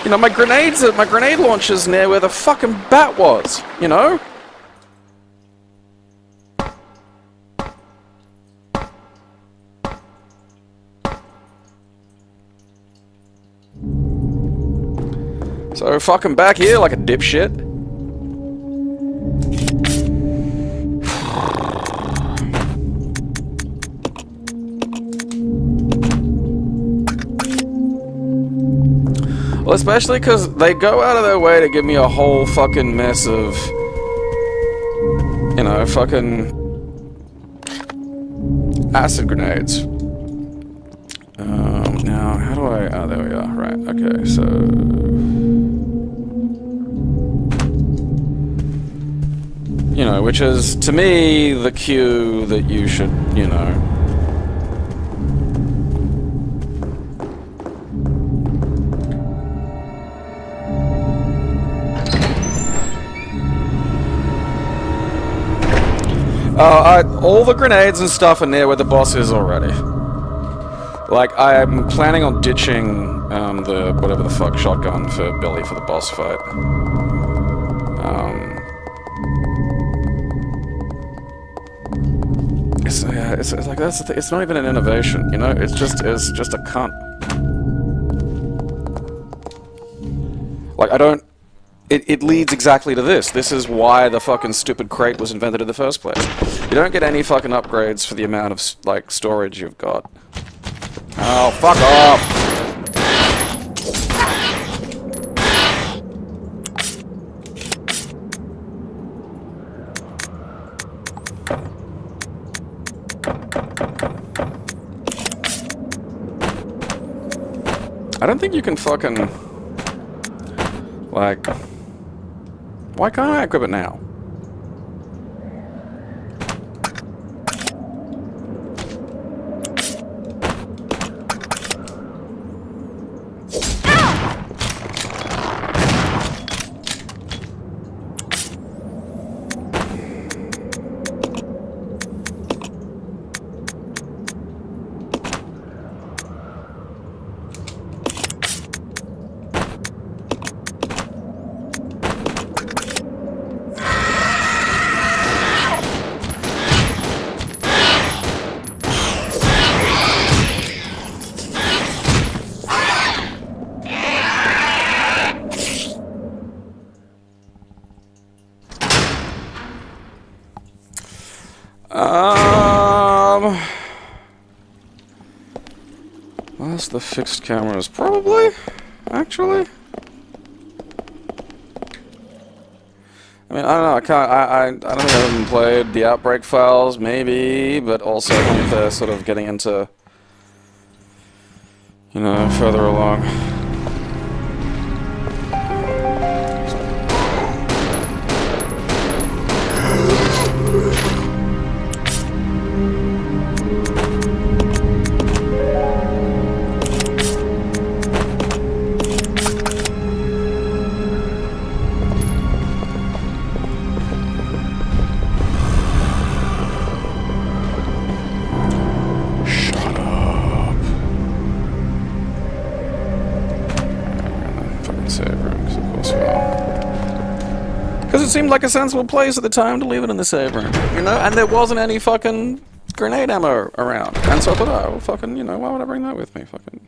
You know, my grenade launcher's near where the fucking bat was, you know? So fucking back here like a dipshit. Well, especially because they go out of their way to give me a whole fucking mess of, you know, fucking acid grenades. Now, how do I... Oh, there we are. Right, okay, so... You know, which is, to me, the cue that you should, you know... all the grenades and stuff are near where the boss is already. Like, I'm planning on ditching the whatever the fuck shotgun for Billy for the boss fight. It's like that's the thing. It's not even an innovation, you know. It's just a cunt. Like, I don't. It leads exactly to this. This is why the fucking stupid crate was invented in the first place. You don't get any fucking upgrades for the amount of, like, storage you've got. Oh, fuck off! I don't think you can fucking... like... Why can't I equip it now? Where's the fixed cameras? Probably, actually. I mean, I don't know. I can't. I don't think I haven't played the Outbreak files, maybe, but also I think they're sort of getting into, you know, further along. Because it seemed like a sensible place at the time to leave it in the save room, you know? And there wasn't any fucking grenade ammo around. And so I thought, oh, well, fucking, you know, why would I bring that with me? Fucking...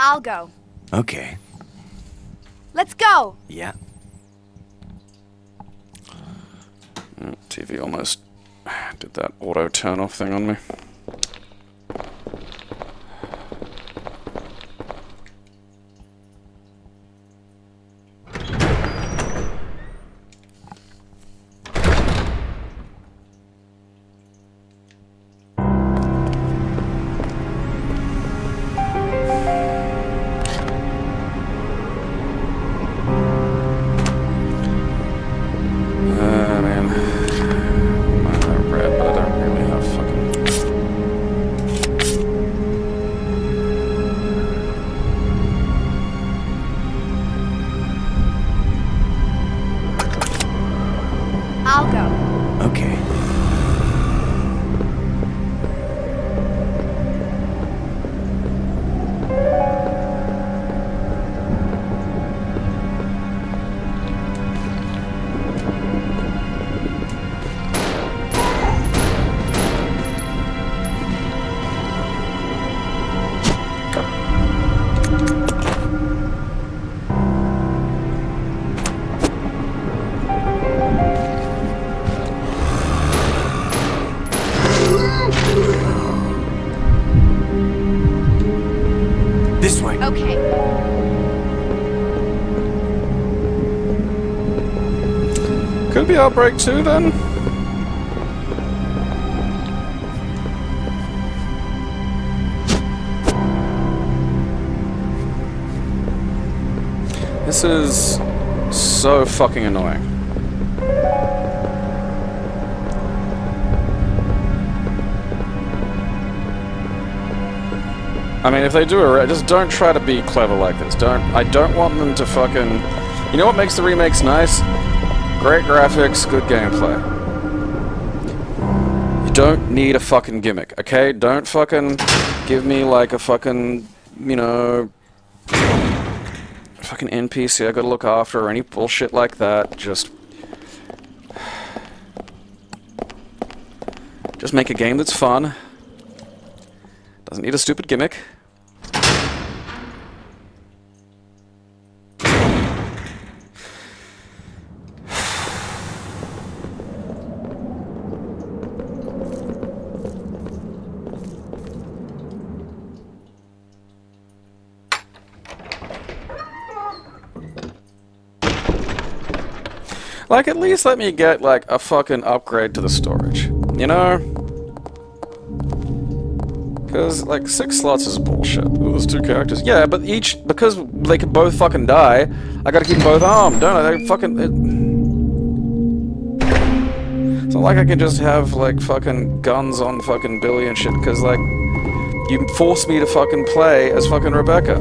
I'll go. Okay. Let's go! Yeah. TV almost did that auto turn off thing on me. I'll go. Okay. This way. Okay. Could be Outbreak 2 then? This is so fucking annoying. I mean, if they do it, just don't try to be clever like this. I don't want them to fucking You know what makes the remakes nice? Great graphics, good gameplay. You don't need a fucking gimmick, okay? Don't fucking give me like a fucking, you know, fucking NPC I gotta look after or any bullshit like that. Just make a game that's fun. Doesn't need a stupid gimmick. Like, at least let me get, like, a fucking upgrade to the storage. You know? Because, like, 6 slots is bullshit. Ooh, there's 2 characters. Yeah, but because they could both fucking die, I gotta keep them both armed, don't I? They fucking... It's not like I can just have, like, fucking guns on fucking Billy and shit, because, like, you force me to fucking play as fucking Rebecca.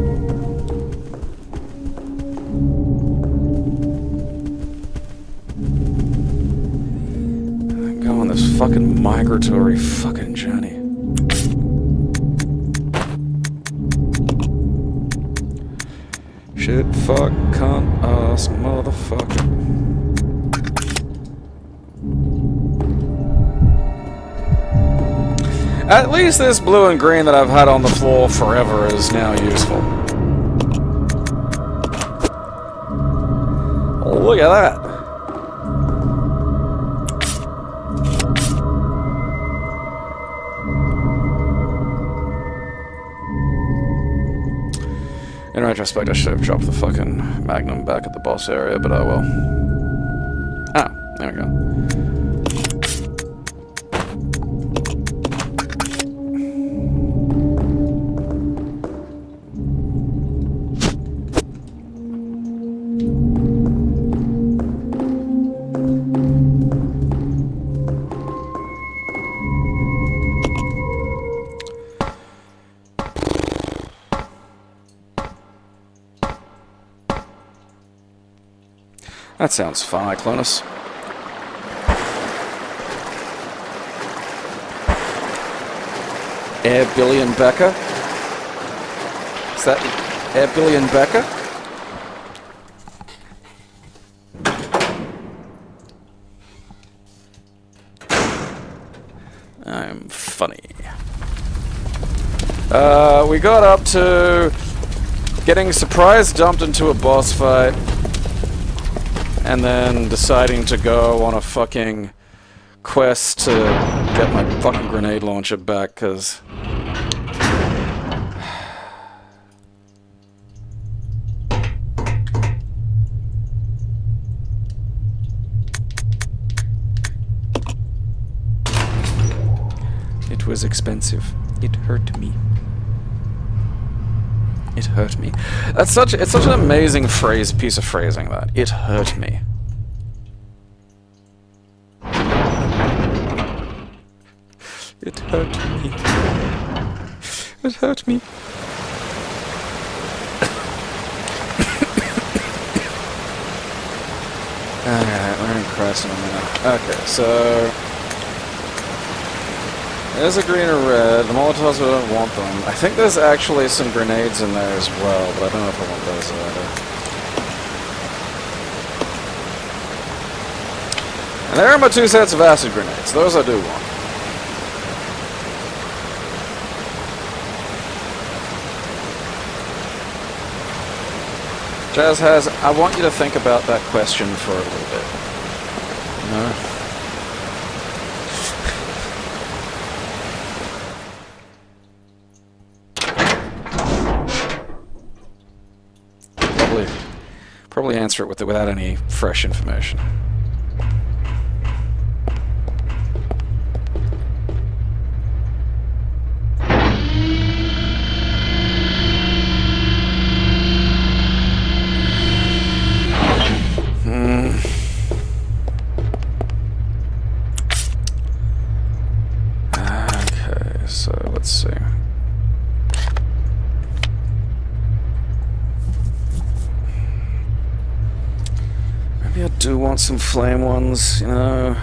Go on this fucking migratory fucking journey. Shit, fuck, cunt, ass, motherfucker. At least this blue and green that I've had on the floor forever is now useful. Oh, look at that. In retrospect, I should have dropped the fucking Magnum back at the boss area, but oh well. Ah, there we go. That sounds fun, Clonus. Air Billy and Becca? Is that Air Billy and Becca? I'm funny. We got up to getting surprise dumped into a boss fight. And then deciding to go on a fucking quest to get my fucking grenade launcher back, because... it was expensive. It hurt me. It hurt me. It's such an amazing piece of phrasing, that. It hurt me. It hurt me. It hurt me. Alright, we're in Christ in a minute. Okay, so... there's a green or red. The Molotovs, we don't want them. I think there's actually some grenades in there as well, but I don't know if I want those either. And there are my 2 sets of acid grenades. Those I do want. Jazz has, I want you to think about that question for a little bit. No? Probably answer it without any fresh information. Okay, so let's see. want some flame ones, you know.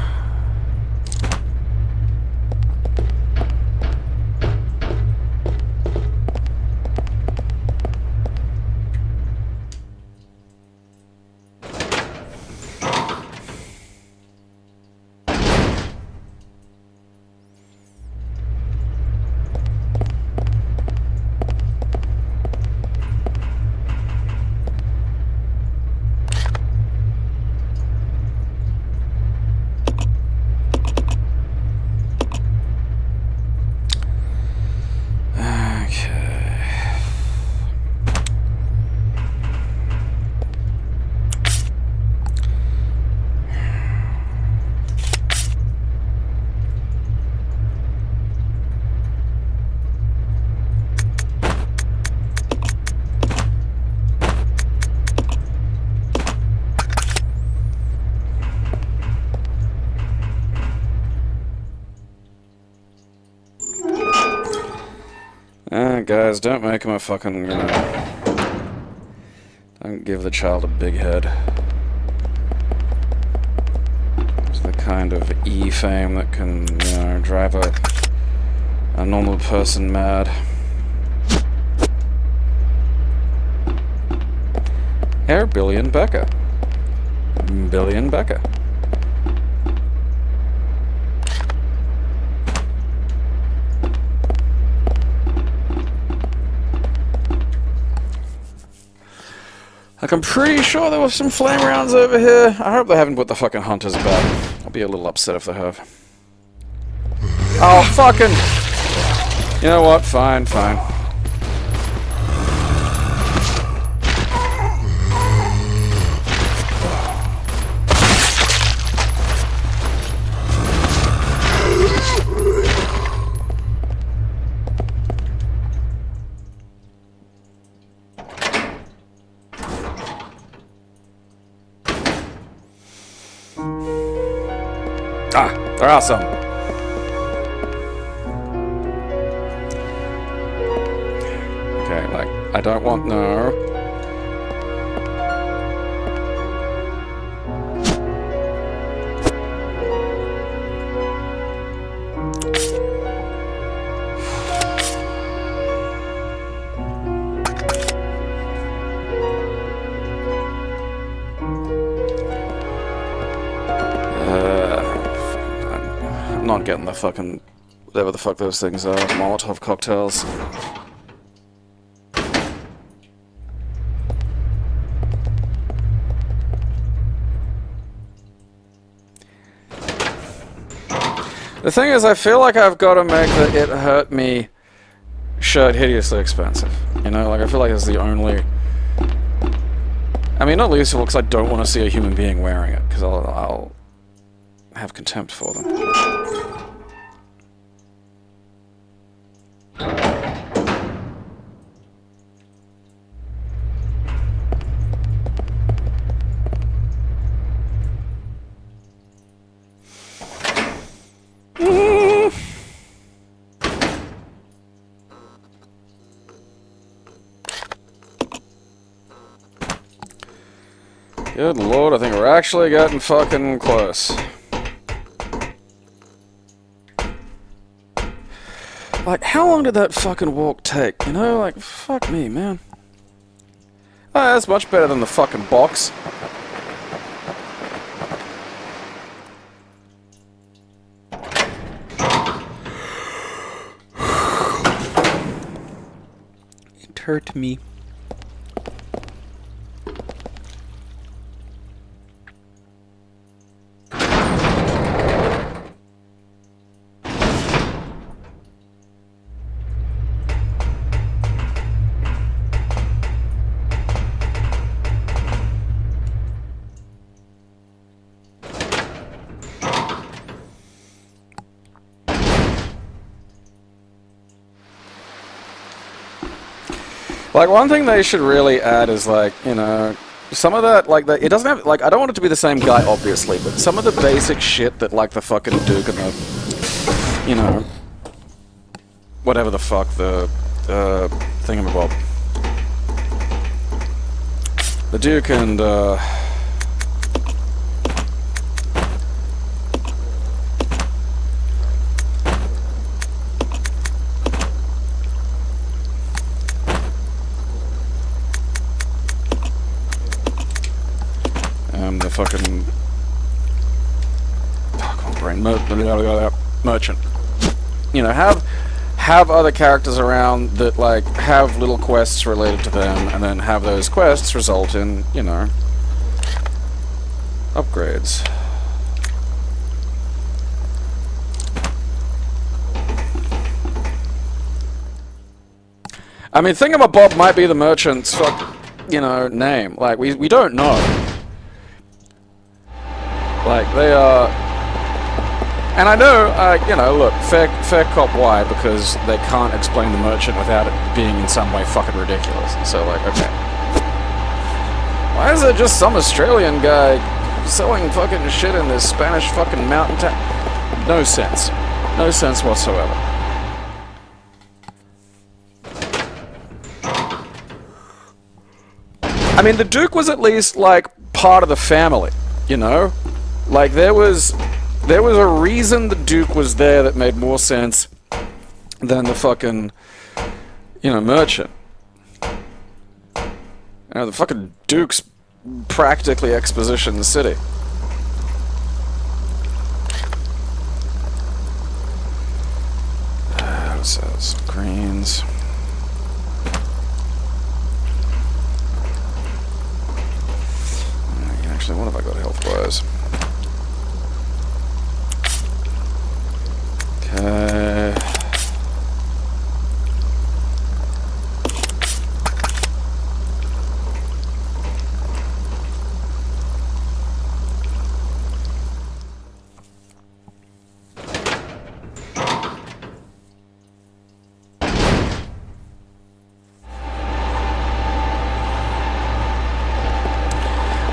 Guys, don't make him a fucking, you know... Don't give the child a big head. It's the kind of E-fame that can, you know, drive a normal person mad. Billion Becca. Billion Becca. Like, I'm pretty sure there were some flame rounds over here. I hope they haven't put the fucking hunters back. I'll be a little upset if they have. Oh, fucking... You know what? Fine, fine. Ah, there are some. Okay, like, I don't want no. Not getting the fucking... whatever the fuck those things are. Molotov cocktails. The thing is, I feel like I've got to make the It Hurt Me shirt hideously expensive. You know, like, I feel like it's the only... I mean, not least of all because I don't want to see a human being wearing it, because I'll have contempt for them. Good lord, I think we're actually getting fucking close. Like, how long did that fucking walk take? You know, like, fuck me, man. Oh, that's much better than the fucking box. It hurt me. Like, one thing they should really add is, like, you know, some of that, like, it doesn't have, like, I don't want it to be the same guy, obviously, but some of the basic shit that, like, the fucking Duke and the, you know, whatever the fuck, the, thingamabob. The Duke and, fucking... Oh, come on, brain. Merchant. You know, have other characters around that, like, have little quests related to them, and then have those quests result in, you know, upgrades. I mean, Thingamabob might be the merchant's, you know, name. Like, we don't know. Like, they are... And I know, you know, look, fair cop why, because they can't explain the merchant without it being in some way fucking ridiculous. So, like, okay. Why is there just some Australian guy selling fucking shit in this Spanish fucking mountain town? No sense. No sense whatsoever. I mean, the Duke was at least, like, part of the family, you know? Like, there was a reason the Duke was there that made more sense than the fucking, you know, merchant. You know, the fucking Duke's practically exposition city. What's that? Greens. Actually, what have I got health-wise? Okay.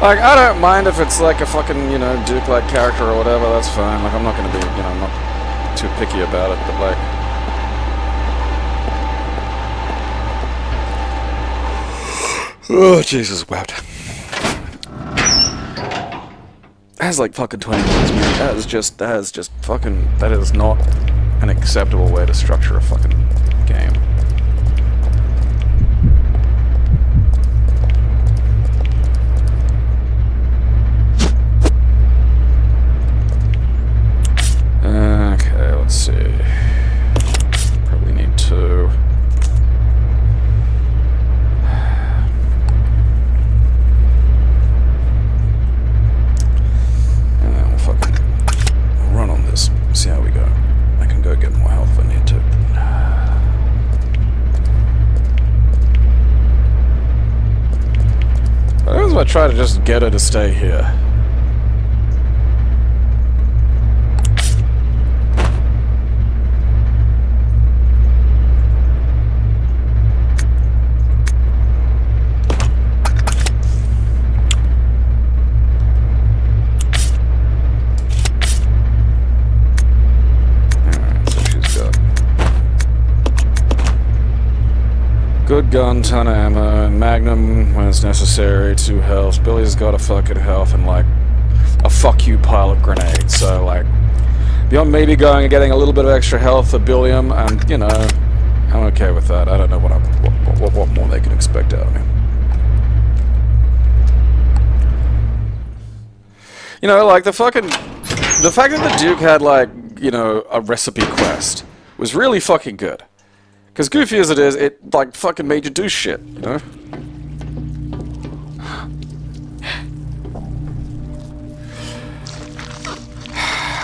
Like, I don't mind if it's like a fucking, you know, Duke-like character or whatever, that's fine. Like, I'm not gonna be, you know, I'm not too picky about it, but like... Oh, Jesus, wept. That has like fucking 20 minutes, man. That is just fucking, that is not an acceptable way to structure a fucking game. Okay, let's see. Probably need to... And then we'll fucking run on this, see how we go. I can go get more health if I need to. I guess I try to just get her to stay here. Good gun, ton of ammo, and magnum when it's necessary, 2 health. Billy's got a fucking health and like a fuck you pile of grenades. So like, beyond maybe going and getting a little bit of extra health for Billiam, and you know, I'm okay with that. I don't know what more they can expect out of me. You know, like the fact that the Duke had like, you know, a recipe quest was really fucking good. Because goofy as it is, it, like, fucking made you do shit, you know?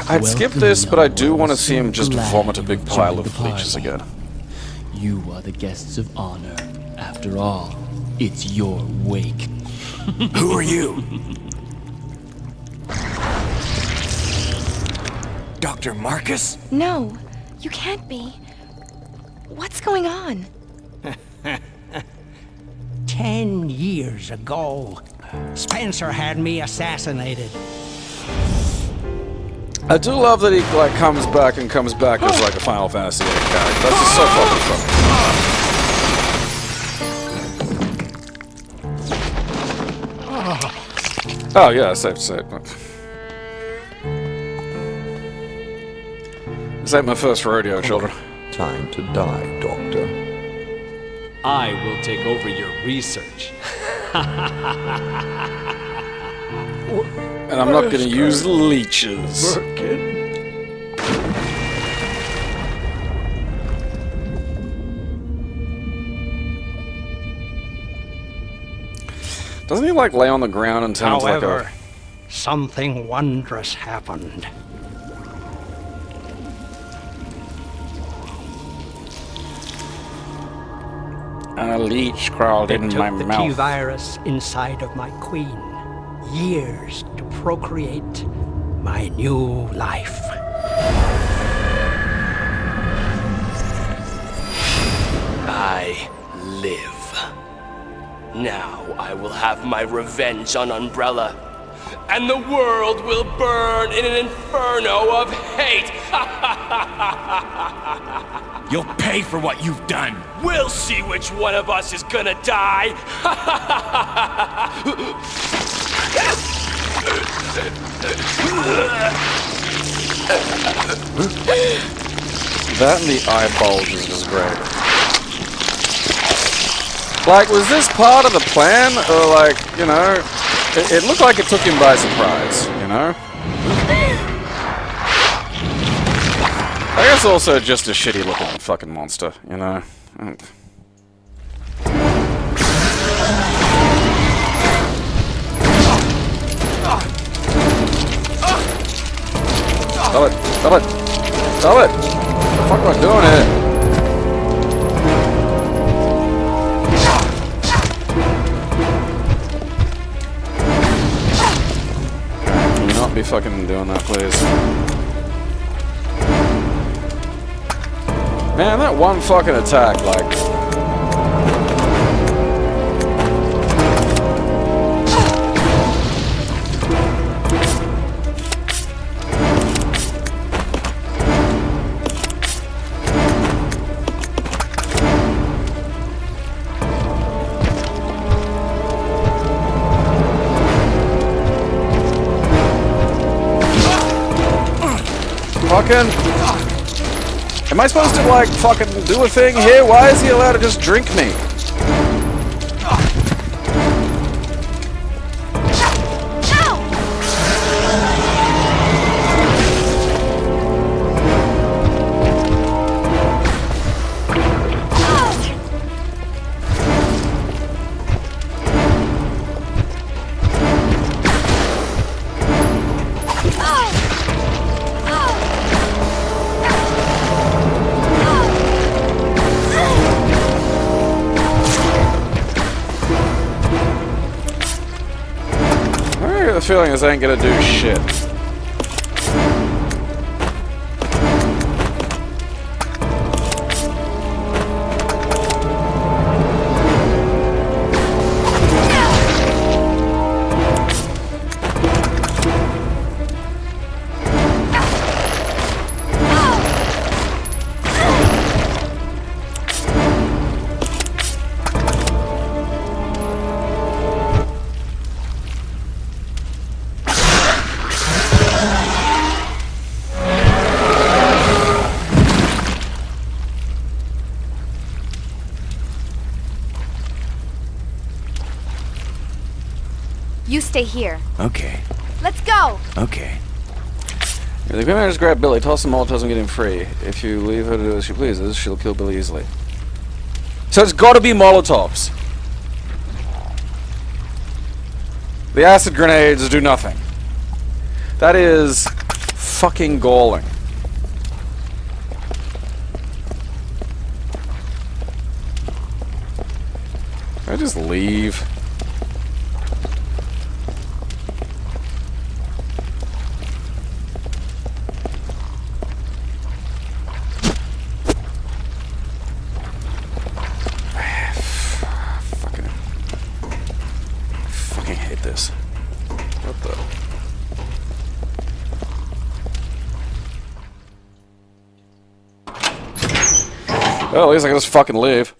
I'd skip this, but I do want to see him just vomit a big pile of leeches again. You are the guests of honor. After all, it's your wake. Who are you? Dr. Marcus? No, you can't be. What's going on? 10 years ago, Spencer had me assassinated. I do love that he, like, comes back as, like, a Final Fantasy VIII character. That's just so fucking fun. Oh, yeah, safe to say. This ain't my first rodeo, children. Time to die, Doctor. I will take over your research. And I'm not gonna use leeches. Doesn't he like lay on the ground and turn into like However, a... something wondrous happened. A leech crawled It in took my the mouth. T-virus inside of my queen years to procreate my new life. I live. Now I will have my revenge on Umbrella, and the world will burn in an inferno of hate. You'll pay for what you've done. We'll see which one of us is gonna die. That and the eye bulges was great. Like, was this part of the plan? Or like, you know, it looked like it took him by surprise, you know? I guess also just a shitty looking fucking monster, you know? Stop it! Stop it! Stop it! What the fuck am I doing here? Can you not be fucking doing that, please? Man, that one fucking attack, like... Fucking... Am I supposed to, like, fucking do a thing here? Why is he allowed to just drink me? I get the feeling this ain't gonna do shit. You stay here. Okay, Let's go! okay. If the criminal just grab Billy, toss the Molotovs and get him free. If you leave her to do as she pleases, she'll kill Billy easily. So it's gotta be Molotovs. The acid grenades do nothing. That is fucking galling. Can I just leave? Fucking hate this. What the? Well, at least I can just fucking leave.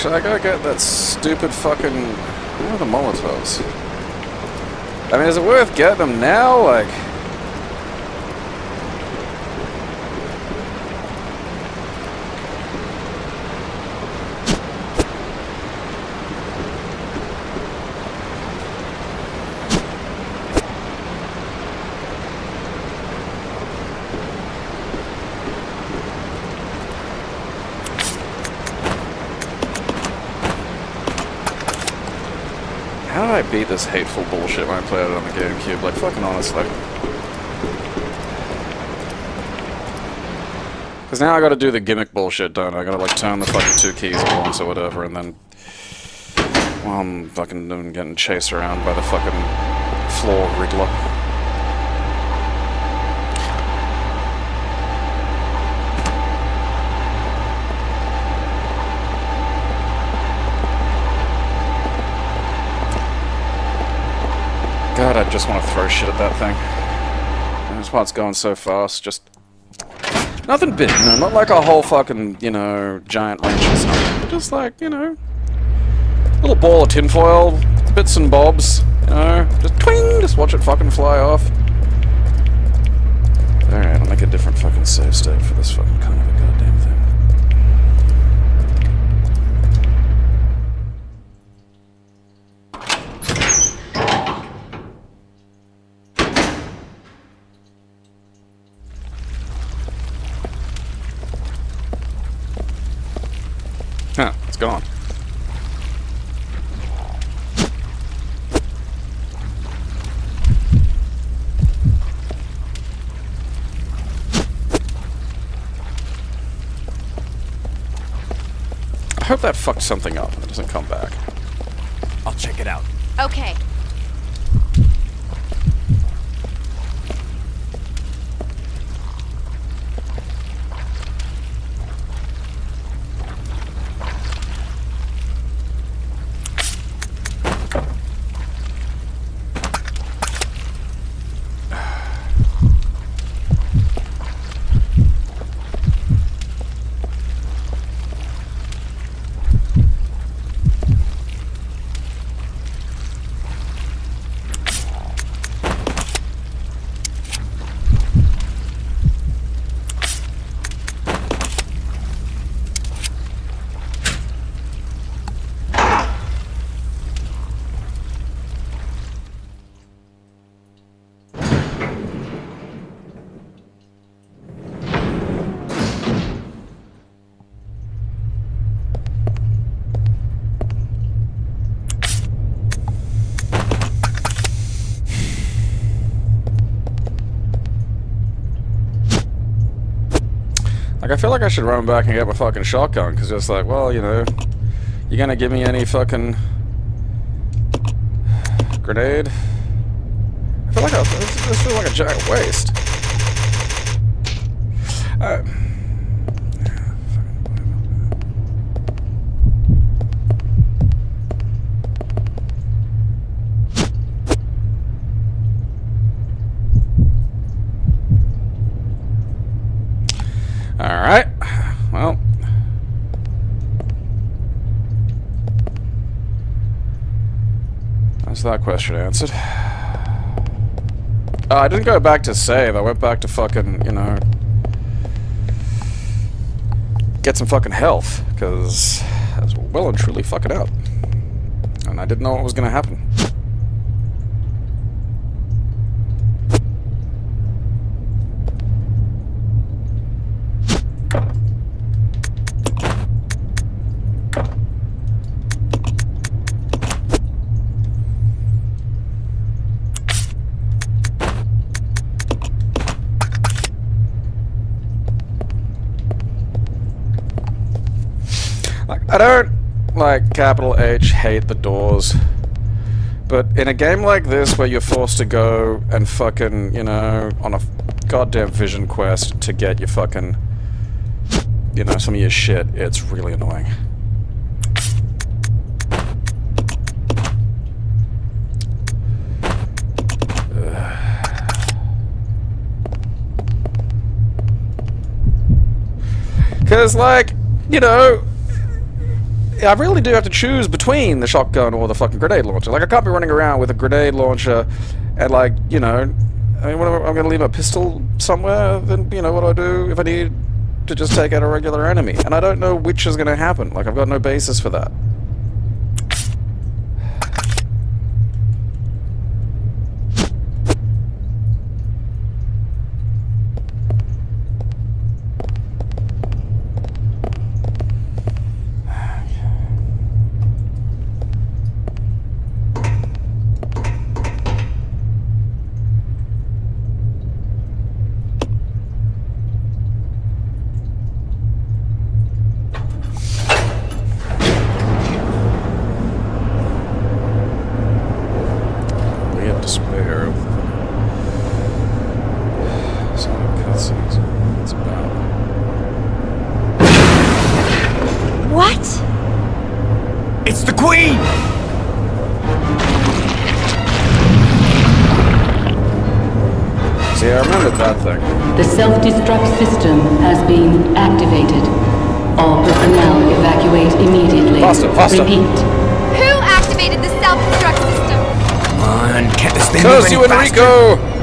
Actually, I gotta get that stupid fucking... Where are the Molotovs? I mean, is it worth getting them now? Like... How did I beat this hateful bullshit when I played it on the Gamecube? Like, fucking honestly. Because now I gotta do the gimmick bullshit, don't I? I gotta, like, turn the fucking 2 keys at once or whatever, and then... Well, I'm fucking getting chased around by the fucking floor wriggler. God, I just want to throw shit at that thing. That's why it's going so fast. Just nothing big, you know, not like a whole fucking, you know, giant wrench or something. Just like, you know, a little ball of tinfoil, bits and bobs, you know, just twing, just watch it fucking fly off. Alright, I'll make a different fucking save state for this fucking kind of a goddamn thing. Huh, it's gone. I hope that fucked something up and it doesn't come back. I'll check it out. Okay. Like, I feel like I should run back and get my fucking shotgun, because it's like, well, you know, you gonna give me any fucking grenade? I feel like this feels like a giant waste. Alright, well. That's that question answered. I didn't go back to save, I went back to fucking, you know, get some fucking health, because I was well and truly fucking out. And I didn't know what was gonna happen. I don't, like, capital H, hate the doors, but in a game like this where you're forced to go and fucking, you know, on a goddamn vision quest to get your fucking, you know, some of your shit, it's really annoying. Because, like, you know, I really do have to choose between the shotgun or the fucking grenade launcher. Like, I can't be running around with a grenade launcher and, like, you know, I mean, I'm going to leave a pistol somewhere, then, you know, what do I do if I need to just take out a regular enemy? And I don't know which is going to happen. Like, I've got no basis for that. Despair. So cutscenes. It's about. What? It's the Queen! See, I remembered that thing. The self-destruct system has been activated. All personnel evacuate immediately. Faster, faster. Repeat. Who activated the self-destruct system? Come on, can't this thing Curse move you, any faster? Enrico!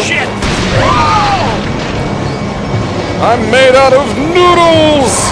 Shit! I'm made out of noodles!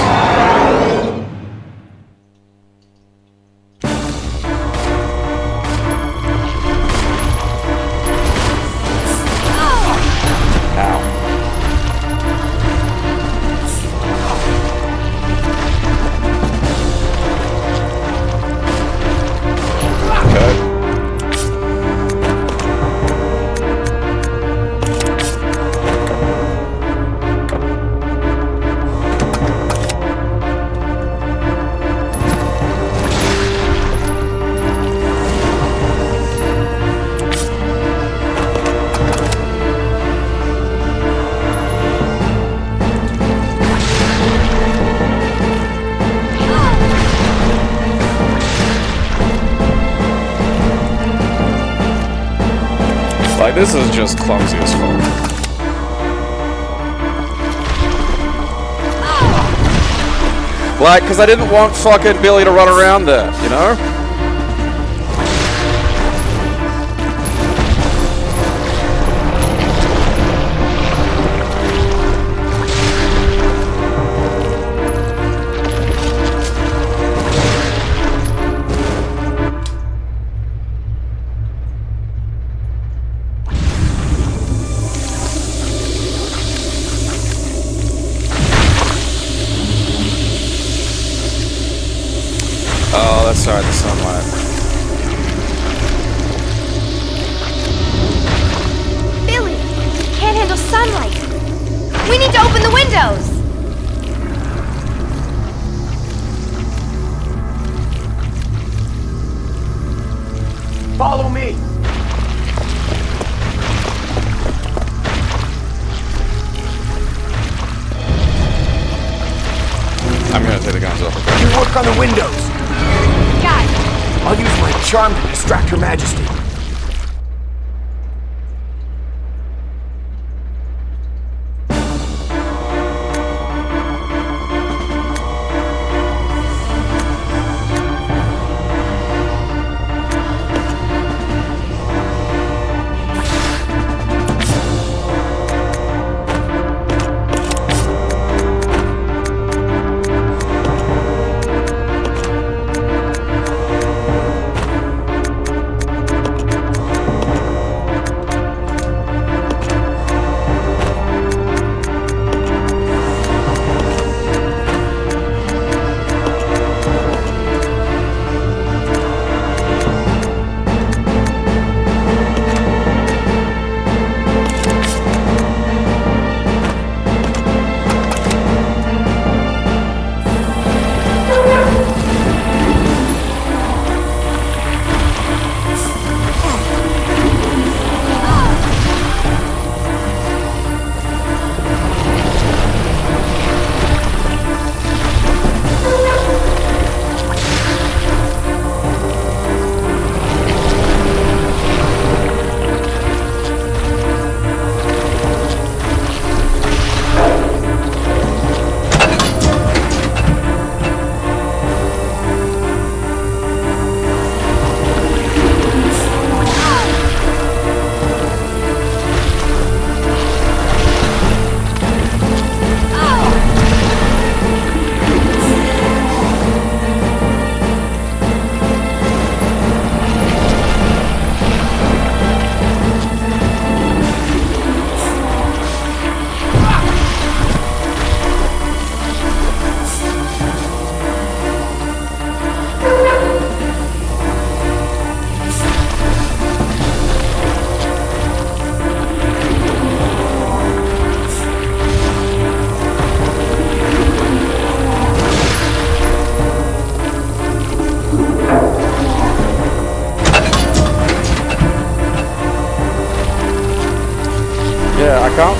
Like, this is just clumsy as fuck. Like, because I didn't want fucking Billy to run around there, you know? Oh, that's alright, the sunlight. Billy, can't handle sunlight. We need to open the windows. Follow me! I'm gonna take the guns off. You work on the windows! Got it. I'll use my charm to distract Her Majesty.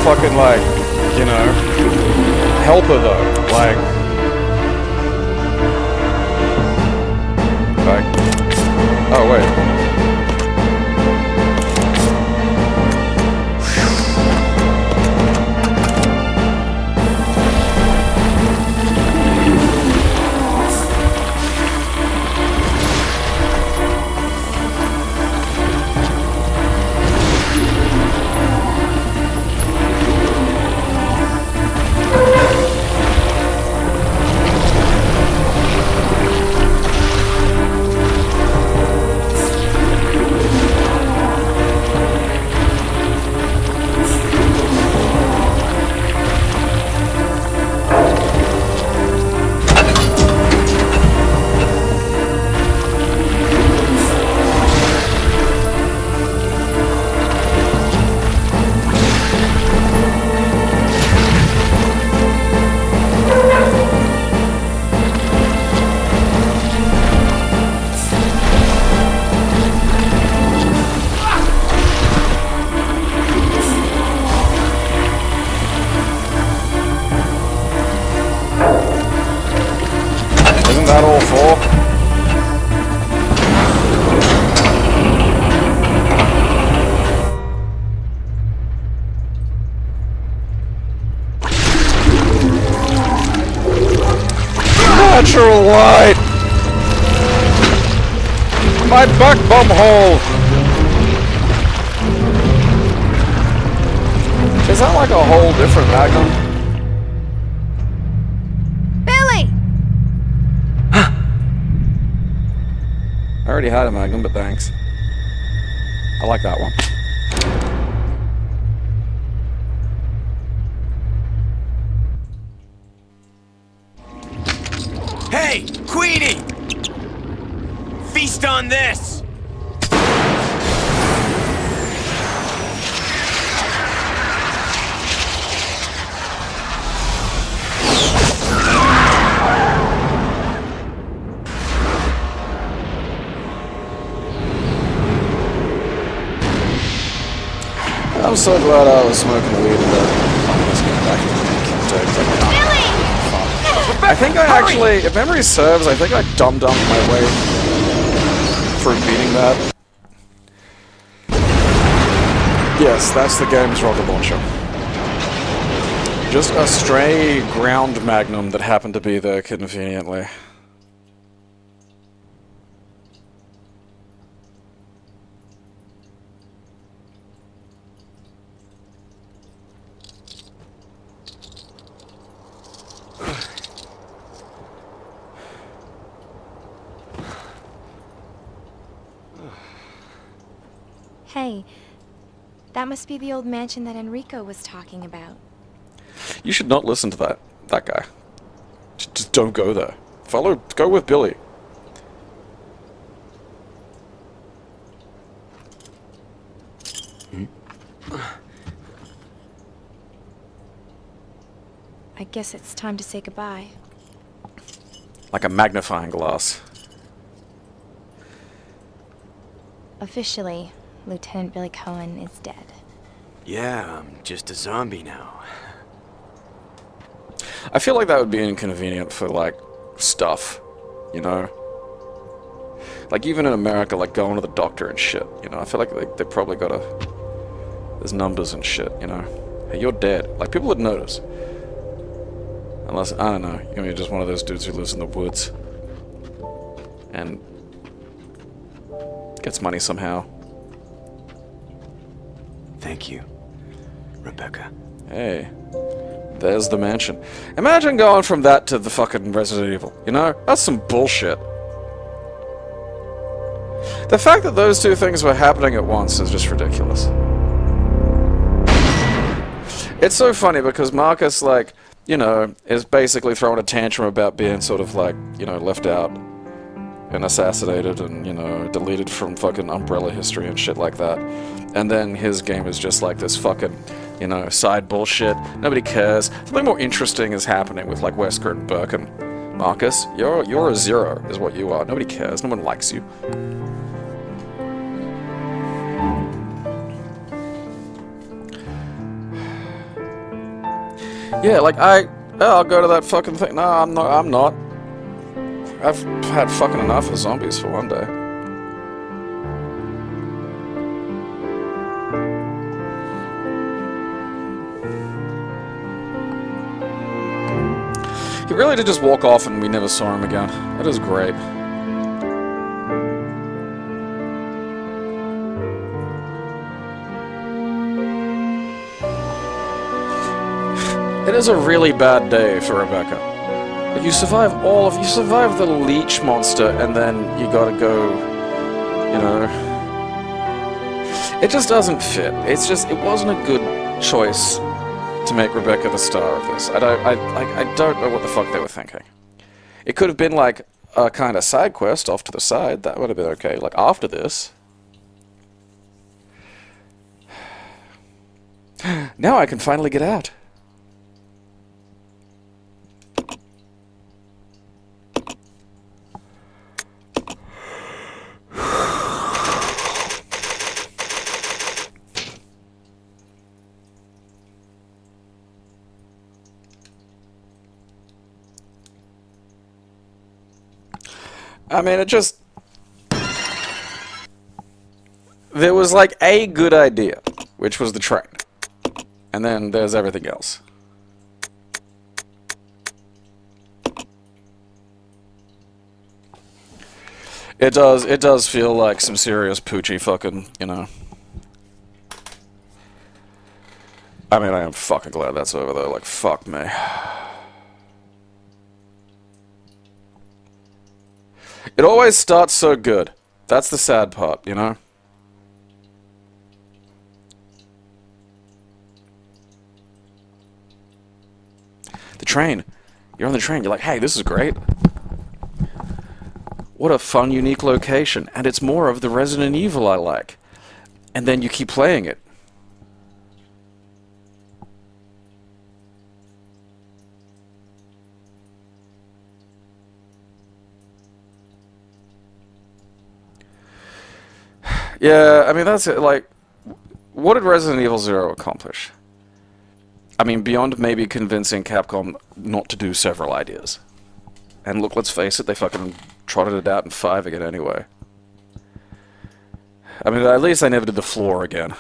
fucking, like, you know, helper, though. Like, oh, wait. That all for? Natural light! My buck bum hole! Is that like a whole different Magnum? I already had a Magnum, but thanks. I like that one. Hey, Queenie! Feast on this! I'm so glad I was smoking weed and let's get back in the Gamecube. I think I actually, if memory serves, I think I dumb-dumped my way through beating that. Yes, that's the game's rocket launcher. Just a stray ground Magnum that happened to be there conveniently. Hey, that must be the old mansion that Enrico was talking about. You should not listen to that guy. Just don't go there. Go with Billy. I guess it's time to say goodbye. Like a magnifying glass. Officially, Lieutenant Billy Cohen is dead. Yeah, I'm just a zombie now. I feel like that would be inconvenient for, like, stuff, you know? Like, even in America, like, going to the doctor and shit, you know? I feel like they probably gotta... There's numbers and shit, you know? Hey, you're dead. Like, people would notice. Unless, I don't know, you're just one of those dudes who lives in the woods. And... gets money somehow. Thank you, Rebecca. Hey, there's the mansion. Imagine going from that to the fucking Resident Evil, you know? That's some bullshit. The fact that those two things were happening at once is just ridiculous. It's so funny because Marcus, like, you know, is basically throwing a tantrum about being sort of like, you know, left out and assassinated and, you know, deleted from fucking Umbrella history and shit like that. And then his game is just like this fucking, you know, side bullshit. Nobody cares. Something more interesting is happening with, like, Wesker and Birkin. Marcus, you're a zero, is what you are. Nobody cares. No one likes you. Yeah, like, I'll go to that fucking thing. No, I'm not. I've had fucking enough of zombies for one day. He really did just walk off and we never saw him again. That is great. It is a really bad day for Rebecca. Like, you survive the leech monster and then you gotta go, you know... It just doesn't fit. It wasn't a good choice to make Rebecca the star of this. I don't know what the fuck they were thinking. It could have been like a kind of side quest off to the side. That would have been okay. Like after this. Now I can finally get out. I mean, there was like a good idea, which was the train. And then there's everything else. It does feel like some serious poochy fucking, you know. I mean, I am fucking glad that's over though, like, fuck me. It always starts so good. That's the sad part, you know? The train. You're on the train. You're like, hey, this is great. What a fun, unique location. And it's more of the Resident Evil I like. And then you keep playing it. Yeah, I mean, that's it. Like, what did Resident Evil 0 accomplish? I mean, beyond maybe convincing Capcom not to do several ideas. And look, let's face it, they fucking trotted it out in 5 again anyway. I mean, at least they never did the floor again.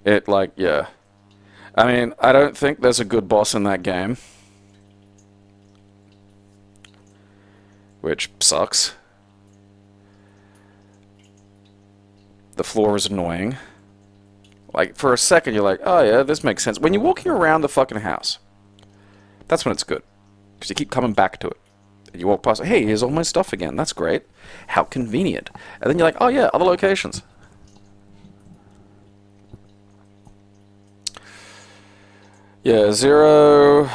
It, like, yeah. I mean, I don't think there's a good boss in that game. Which sucks. The floor is annoying. Like, for a second you're like, oh yeah, this makes sense. When you're walking around the fucking house, that's when it's good. Because you keep coming back to it. And you walk past, hey, here's all my stuff again. That's great. How convenient. And then you're like, oh yeah, other locations. Yeah, 0,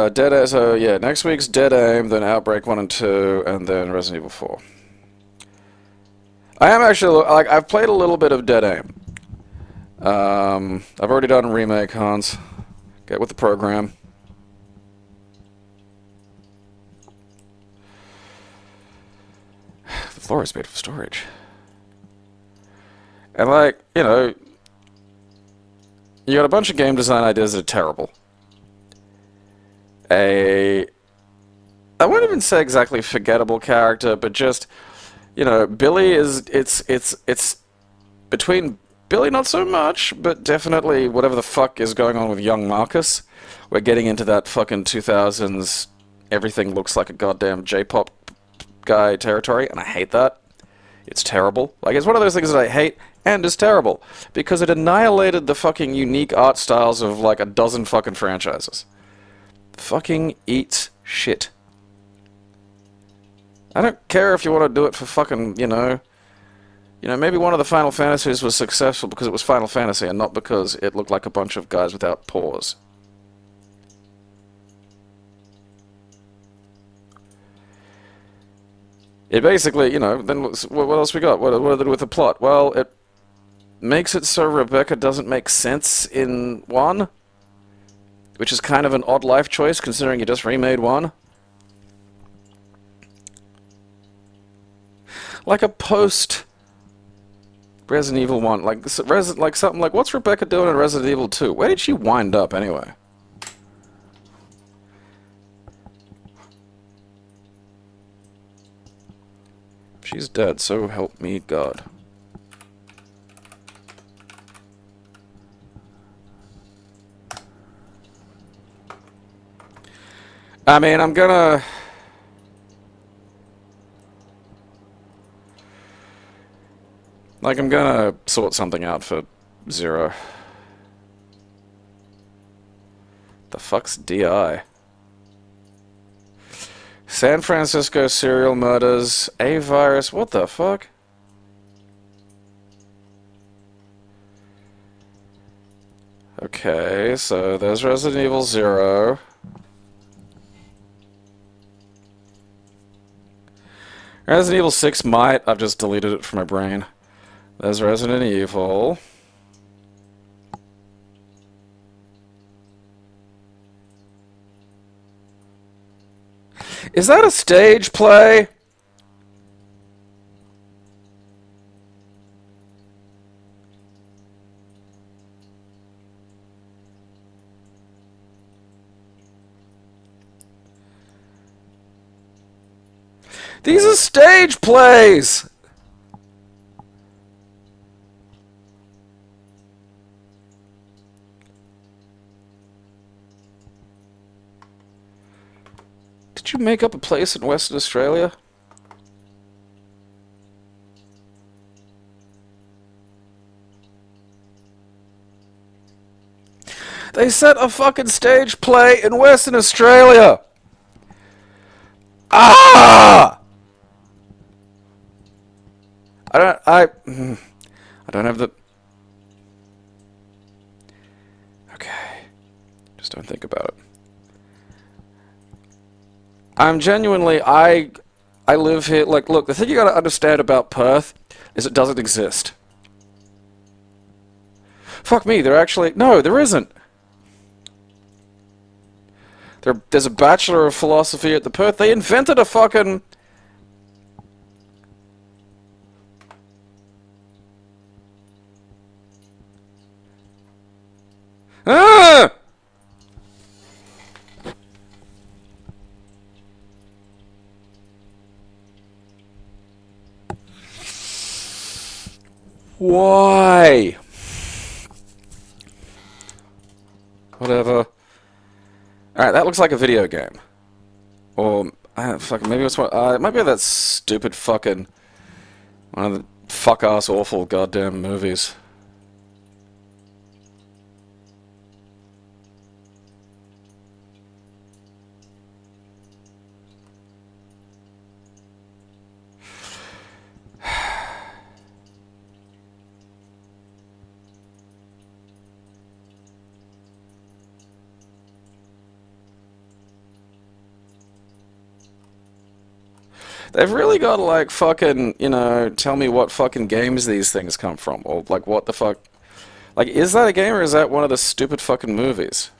Dead Aim, so yeah, next week's Dead Aim, then Outbreak 1 and 2, and then Resident Evil 4. I am actually, like, I've played a little bit of Dead Aim. I've already done remake, Hans. Get with the program. The floor is made of storage. And, like, you know, you got a bunch of game design ideas that are terrible. I won't even say exactly forgettable character, but just, you know, Billy is, it's between Billy not so much, but definitely whatever the fuck is going on with young Marcus. We're getting into that fucking 2000s, everything looks like a goddamn J-pop guy territory, and I hate that. It's terrible. Like, it's one of those things that I hate, and is terrible. Because it annihilated the fucking unique art styles of, like, a dozen fucking franchises. Fucking eat shit. I don't care if you want to do it for fucking, you know, maybe one of the Final Fantasies was successful because it was Final Fantasy, and not because it looked like a bunch of guys without pores. It basically, you know, then what else we got? What did they do with the plot? Well, it makes it so Rebecca doesn't make sense in 1, which is kind of an odd life choice considering you just remade 1. Like a Resident Evil 1, like something like, what's Rebecca doing in Resident Evil 2? Where did she wind up anyway? She's dead, so help me God. I mean, I'm gonna... Like, I'm gonna sort something out for Zero. The fuck's DI? San Francisco serial murders, A virus, what the fuck? Okay, so there's Resident Evil 0. Resident Evil 6 might, I've just deleted it from my brain. There's Resident Evil. Is that a stage play? These are stage plays! Did you make up a place in Western Australia? They set a fucking stage play in Western Australia! Ah! I don't have the... Okay. Just don't think about it. I'm genuinely, I live here, like, look, the thing you gotta understand about Perth is it doesn't exist. Fuck me, there actually, no, there isn't. There's a Bachelor of Philosophy at the Perth, they invented a fucking... Ah! Why? Whatever. Alright, that looks like a video game. Or, fucking, maybe it's one, it might be that stupid fucking, one of the fuck-ass awful goddamn movies. They've really got to, like, fucking, you know, tell me what fucking games these things come from. Or, like, what the fuck... Like, is that a game or is that one of the stupid fucking movies?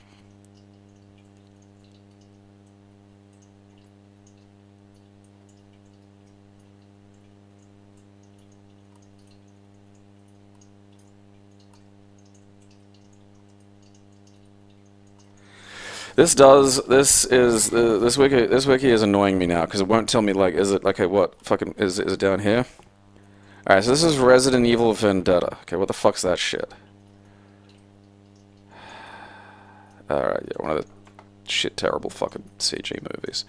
This wiki is annoying me now because it won't tell me, like, is it, okay, what fucking is it down here? Alright, so this is Resident Evil Vendetta. Okay, what the fuck's that shit? Alright, yeah, one of the shit terrible fucking CG movies.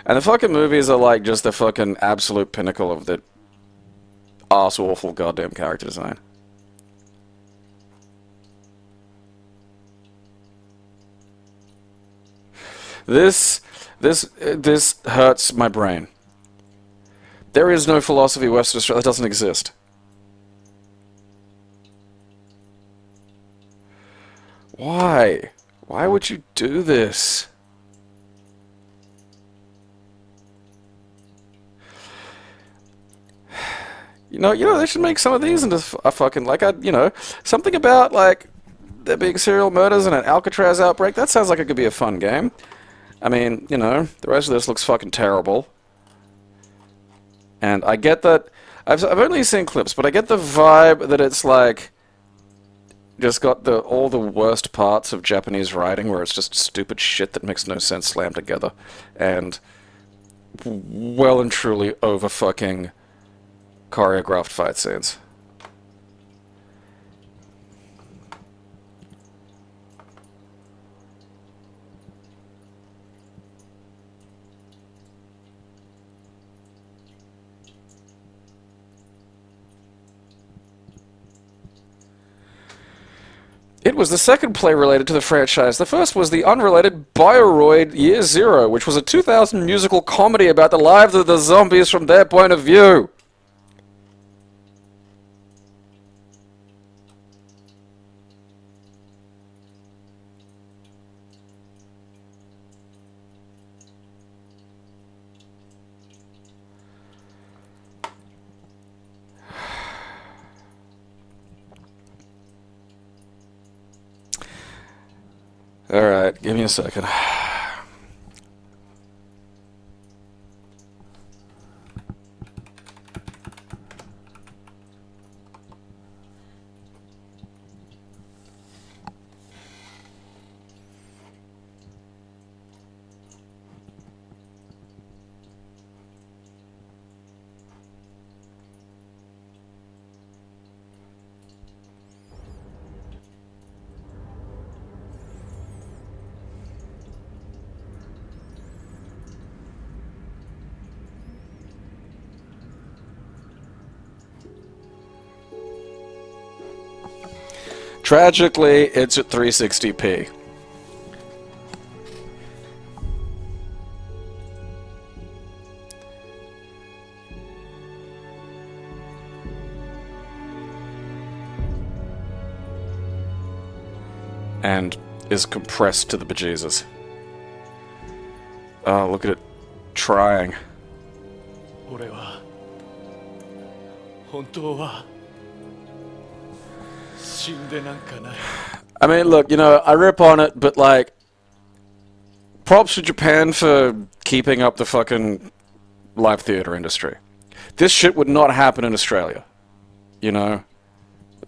And the fucking movies are like just the fucking absolute pinnacle of the arse awful goddamn character design. This hurts my brain. There is no philosophy Western Australia. That doesn't exist. Why? Why would you do this? You know, they should make some of these into a fucking, like, something about, like, there being serial murders and an Alcatraz outbreak. That sounds like it could be a fun game. I mean, you know, the rest of this looks fucking terrible. And I get that I've only seen clips, but I get the vibe that it's like just got all the worst parts of Japanese writing, where it's just stupid shit that makes no sense slammed together, and well and truly over fucking choreographed fight scenes. It was the second play related to the franchise. The first was the unrelated Bioroid Year Zero, which was a 2000 musical comedy about the lives of the zombies from their point of view. Alright, give me a second. Tragically, it's at 360p. And is compressed to the bejesus. Oh, look at it trying. I mean, look, you know, I rip on it, but like, props to Japan for keeping up the fucking live theater industry. This shit would not happen in Australia. You know?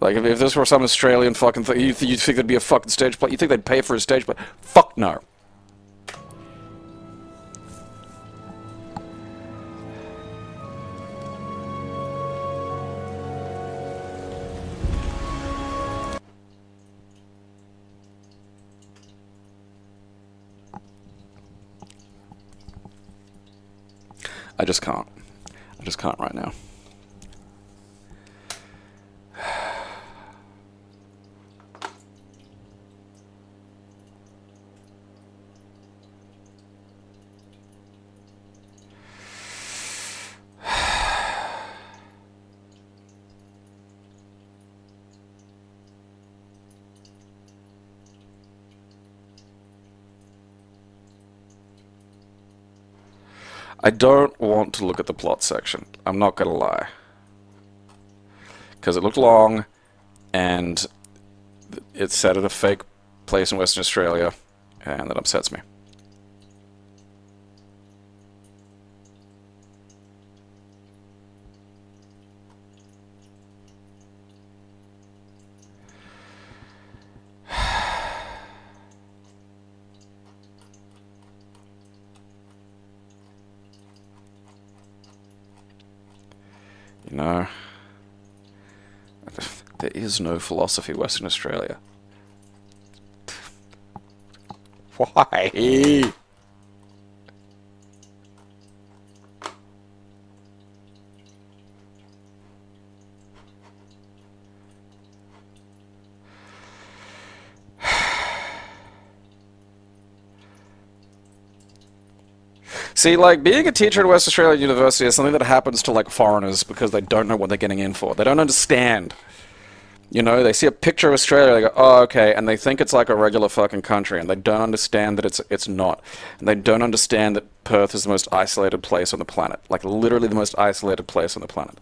Like, if this were some Australian fucking thing, you'd think there'd be a fucking stage play. You think they'd pay for a stage play? Fuck no. I just can't. I just can't right now. I don't want to look at the plot section. I'm not gonna lie. Because it looked long, and it's set at a fake place in Western Australia, and that upsets me. You know, there is no philosophy Western Australia. Why? See, like, being a teacher at West Australia University is something that happens to, like, foreigners because they don't know what they're getting in for. They don't understand. You know, they see a picture of Australia, they go, oh, okay, and they think it's like a regular fucking country, and they don't understand that it's not. And they don't understand that Perth is the most isolated place on the planet. Like, literally the most isolated place on the planet.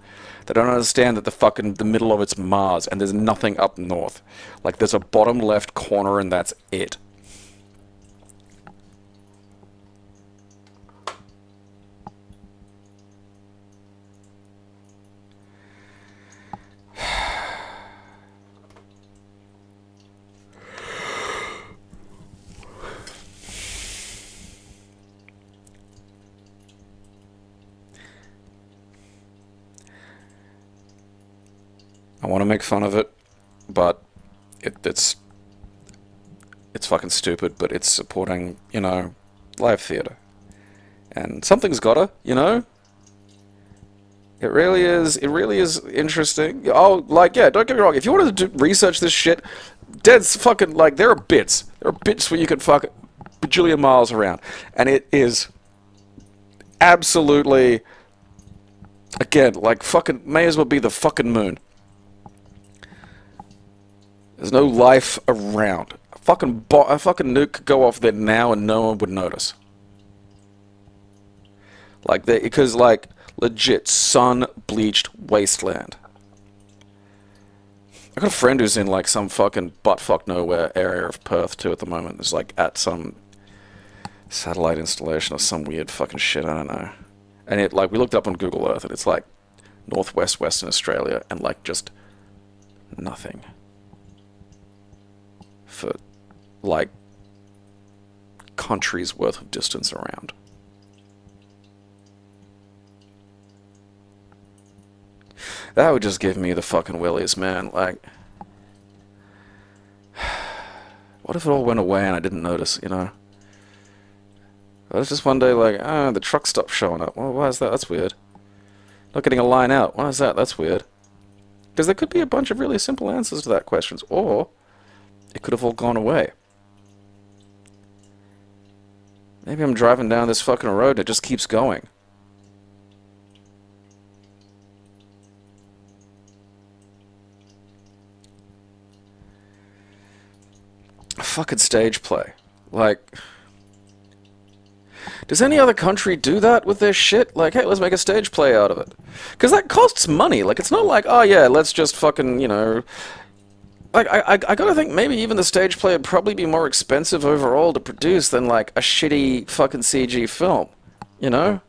They don't understand that the middle of it's Mars, and there's nothing up north. Like, there's a bottom left corner, and that's it. I want to make fun of it, but it's fucking stupid, but it's supporting, you know, live theater. And something's gotta, you know? It really is interesting. Oh, like, yeah, don't get me wrong, if you wanted to research this shit, dead's fucking, like, there are bits where you can fuck bajillion miles around. And it is absolutely, again, like, fucking, may as well be the fucking moon. There's no life around. A fucking nuke could go off there now and no one would notice. Like, because, like, legit sun-bleached wasteland. I got a friend who's in, like, some fucking butt-fuck nowhere area of Perth, too, at the moment. It's, like, at some satellite installation or some weird fucking shit, I don't know. And it, like, we looked up on Google Earth, and it's, like, northwest Western Australia, and, like, just nothing. For, like, countries worth of distance around. That would just give me the fucking willies, man. Like, what if it all went away and I didn't notice, you know? I was just one day like, the truck stopped showing up. Well, why is that? That's weird. Not getting a line out. Why is that? That's weird. Because there could be a bunch of really simple answers to that question. Or it could have all gone away. Maybe I'm driving down this fucking road and it just keeps going. Fucking stage play. Like, does any other country do that with their shit? Like, hey, let's make a stage play out of it. Because that costs money. Like, it's not like, oh yeah, let's just fucking, you know... Like, I gotta think maybe even the stage play would probably be more expensive overall to produce than, like, a shitty fucking CG film. You know?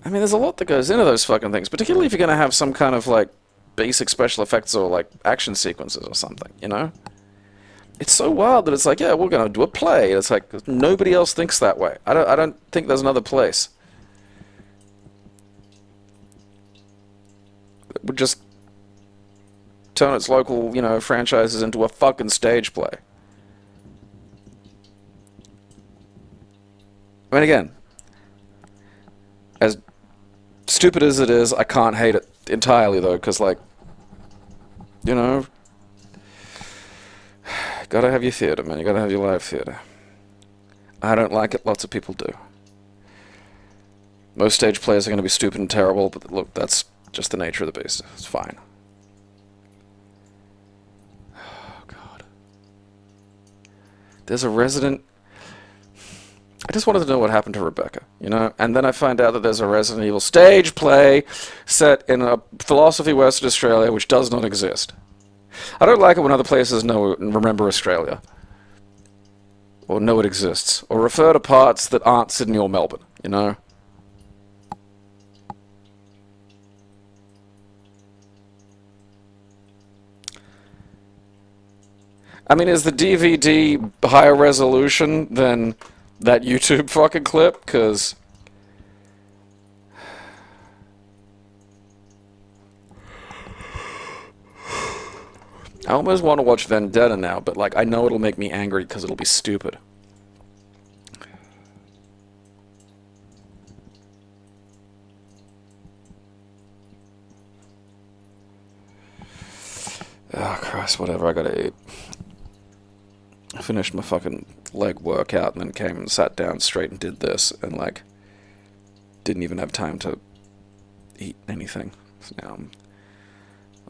I mean, there's a lot that goes into those fucking things. Particularly if you're gonna have some kind of, like, basic special effects or, like, action sequences or something, you know? It's so wild that it's like, yeah, we're gonna do a play. It's like, nobody else thinks that way. I don't think there's another place. It would just turn its local, you know, franchises into a fucking stage play. I mean, again, as stupid as it is, I can't hate it entirely, though, because, like, you know, gotta have your theater, man. You gotta have your live theater. I don't like it. Lots of people do. Most stage plays are going to be stupid and terrible, but look, that's just the nature of the beast. It's fine. Oh, God. There's a resident... I just wanted to know what happened to Rebecca, you know? And then I find out that there's a Resident Evil stage play set in a philosophy Western Australia which does not exist. I don't like it when other places remember Australia. Or know it exists. Or refer to parts that aren't Sydney or Melbourne, you know? I mean, is the DVD higher resolution than that YouTube fucking clip? Because I almost want to watch Vendetta now, but, like, I know it'll make me angry because it'll be stupid. Oh, Christ, whatever, I gotta eat. I finished my fucking leg workout and then came and sat down straight and did this, and, like, didn't even have time to eat anything. So now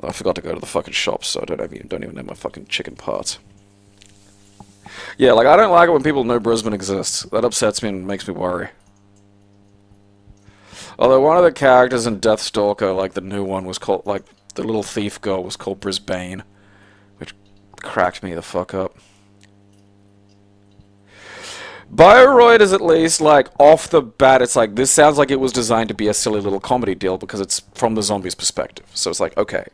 I forgot to go to the fucking shops, so I don't even have my fucking chicken parts. Yeah, like, I don't like it when people know Brisbane exists. That upsets me and makes me worry. Although one of the characters in Deathstalker, like the new one, was called, like, the little thief girl was called Brisbane, which cracked me the fuck up. Bioroid is at least, like, off the bat, it's like, this sounds like it was designed to be a silly little comedy deal because it's from the zombies' perspective. So it's like, okay.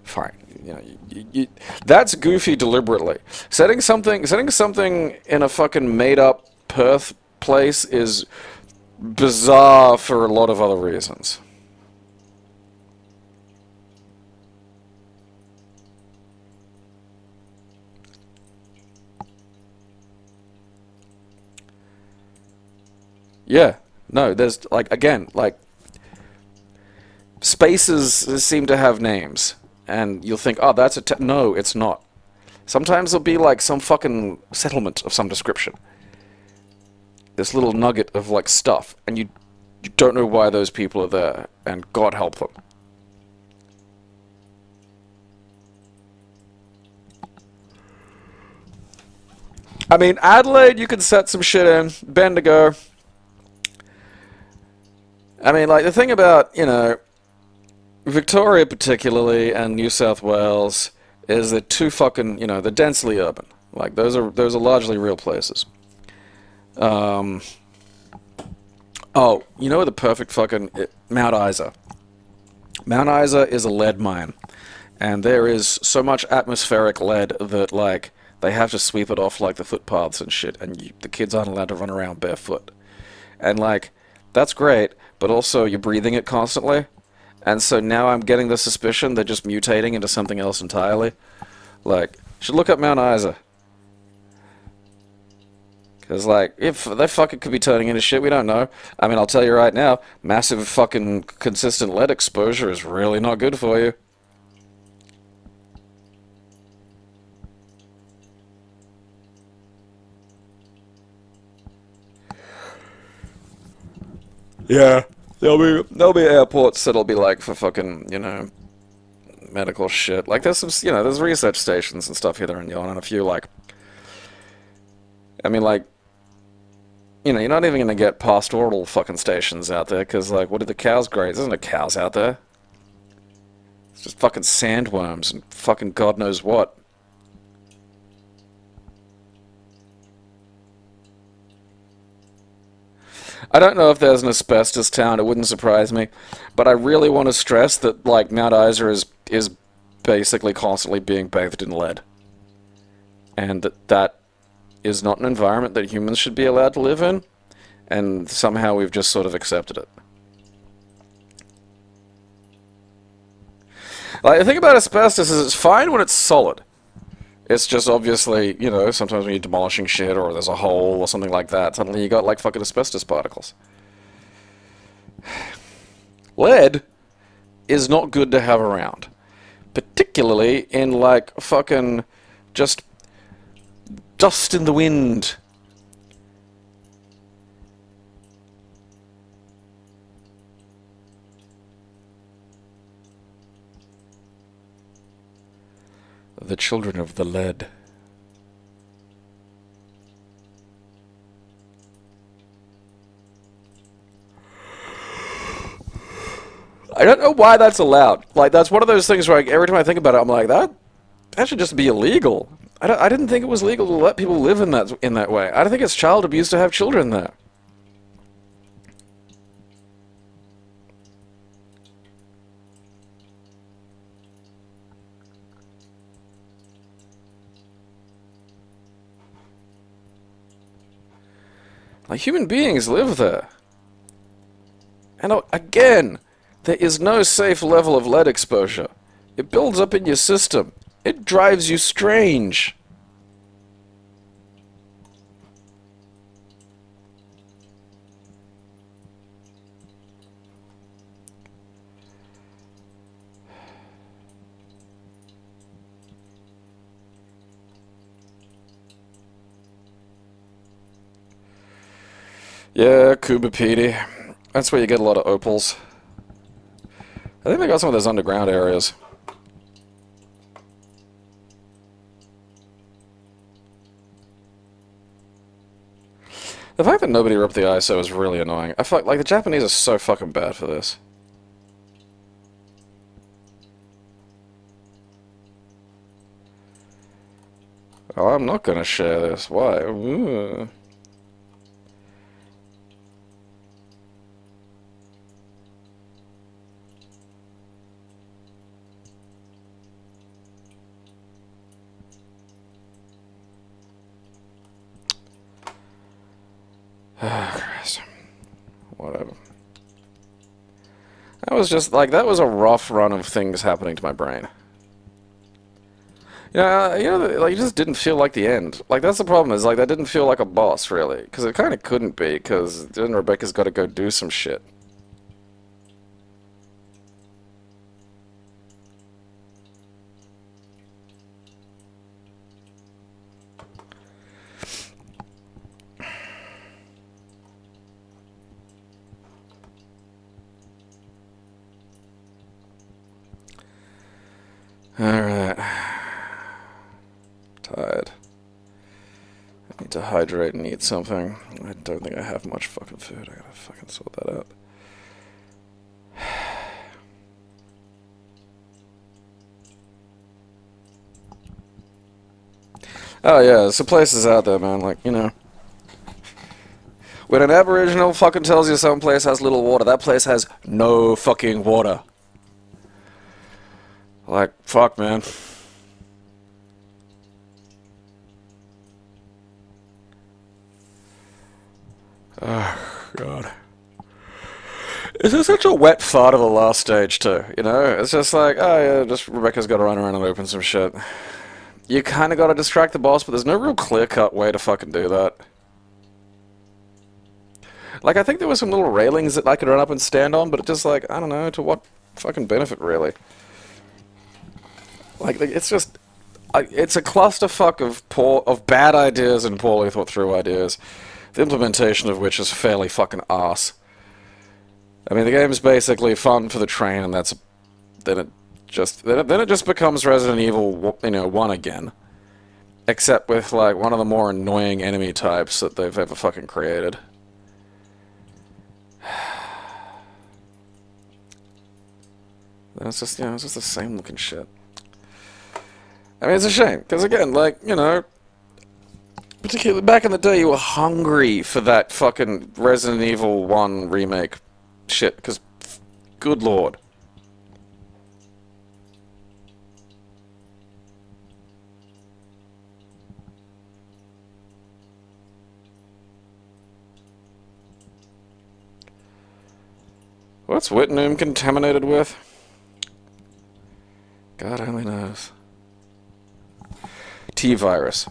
Fine. You know, that's goofy deliberately. Setting something in a fucking made-up Perth place is bizarre for a lot of other reasons. Yeah. No, there's, like, again, like, spaces seem to have names. And you'll think, oh, that's a... No, it's not. Sometimes there'll be, like, some fucking settlement of some description. This little nugget of, like, stuff. And you don't know why those people are there. And God help them. I mean, Adelaide, you can set some shit in. Bendigo. I mean, like, the thing about, you know, Victoria particularly and New South Wales is they're too fucking, you know, they're densely urban. Like, those are largely real places. Oh, you know the perfect fucking... Mount Isa. Mount Isa is a lead mine. And there is so much atmospheric lead that, like, they have to sweep it off, like, the footpaths and shit, and the kids aren't allowed to run around barefoot. And, like, that's great, but also you're breathing it constantly. And so now I'm getting the suspicion they're just mutating into something else entirely. Like, you should look up Mount Isa. Because, like, if they fucking could be turning into shit, we don't know. I mean, I'll tell you right now, massive fucking consistent lead exposure is really not good for you. Yeah, there'll be airports that'll be like for fucking, you know, medical shit. Like there's some, you know, there's research stations and stuff here and yon, and a few like, I mean, like, you know, you're not even gonna get pastoral fucking stations out there because, like, what do the cows graze? There's no cows out there. It's just fucking sandworms and fucking God knows what. I don't know if there's an asbestos town, it wouldn't surprise me, but I really want to stress that, like, Mount Isa is basically constantly being bathed in lead. And that is not an environment that humans should be allowed to live in, and somehow we've just sort of accepted it. Like, the thing about asbestos is it's fine when it's solid. It's just obviously, you know, sometimes when you're demolishing shit or there's a hole or something like that, suddenly you got, like, fucking asbestos particles. Lead is not good to have around. Particularly in, like, fucking just dust in the wind. The children of the lead. I don't know why that's allowed. Like, that's one of those things where, like, every time I think about it, I'm like, that should just be illegal. I didn't think it was legal to let people live in that way. I don't think it's child abuse to have children there. Like, human beings live there. And again, there is no safe level of lead exposure. It builds up in your system. It drives you strange. Yeah, Kubapedi. That's where you get a lot of opals. I think they got some of those underground areas. The fact that nobody ripped the ISO is really annoying. I feel like the Japanese are so fucking bad for this. Oh, I'm not gonna share this. Why? Ooh. Christ. Whatever. That was just, like, that was a rough run of things happening to my brain. Yeah, you know, like, it just didn't feel like the end. Like, that's the problem, is, like, that didn't feel like a boss, really. Because it kind of couldn't be, because then Rebecca's got to go do some shit. Alright. Tired. I need to hydrate and eat something. I don't think I have much fucking food. I gotta fucking sort that out. Oh yeah, there's some places out there, man, like, you know. When an Aboriginal fucking tells you some place has little water, that place has no fucking water. Like, fuck, man. Oh, God. This is such a wet fart of the last stage, too, you know? It's just like, oh, yeah, just Rebecca's got to run around and open some shit. You kind of got to distract the boss, but there's no real clear-cut way to fucking do that. Like, I think there were some little railings that I could run up and stand on, but it just, like, I don't know, to what fucking benefit, really? Like, it's just... it's a clusterfuck of bad ideas and poorly thought through ideas, the implementation of which is fairly fucking arse. I mean, the game's basically fun for the train, and that's... then it just becomes Resident Evil, you know, 1 again. Except with, like, one of the more annoying enemy types that they've ever fucking created. Then it's just, you know, it's just the same looking shit. I mean, it's a shame, because again, like, you know, particularly back in the day, you were hungry for that fucking Resident Evil 1 remake shit, because, good lord. What's Whitnum contaminated with? God only knows. T-virus.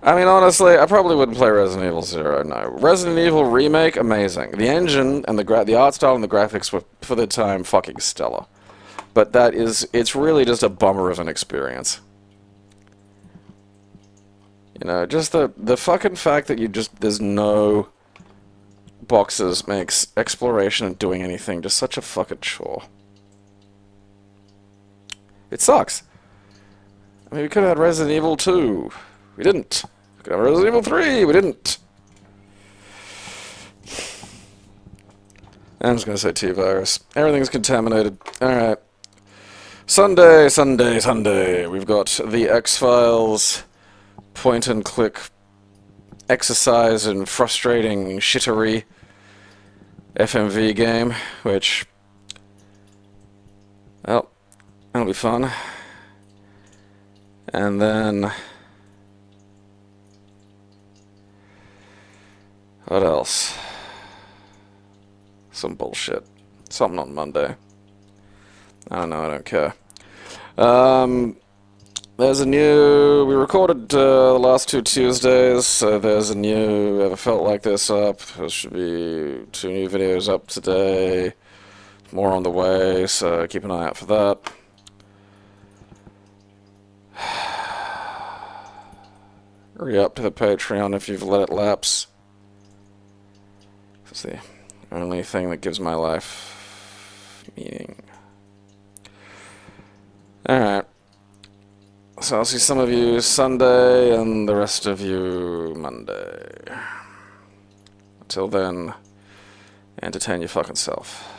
I mean, honestly, I probably wouldn't play Resident Evil 0, no. Resident Evil Remake, amazing. The engine and the art style and the graphics were, for the time, fucking stellar. But it's really just a bummer of an experience. You know, just the fucking fact that there's no boxes makes exploration and doing anything just such a fucking chore. It sucks. I mean, we could have had Resident Evil 2. We didn't. We could have Resident Evil 3. We didn't. I'm just gonna say T-virus. Everything's contaminated. Alright. Sunday, Sunday, Sunday. We've got the X-Files point-and-click exercise in frustrating shittery FMV game, which... well, that'll be fun. And then... what else? Some bullshit. Something on Monday. I don't know, I don't care. There's a new... we recorded the last 2 Tuesdays, so there's a new Ever Felt Like This up. There should be 2 new videos up today. More on the way, so keep an eye out for that. Hurry up to the Patreon if you've let it lapse. It's the only thing that gives my life meaning. Alright. So I'll see some of you Sunday and the rest of you Monday. Until then, entertain your fucking self.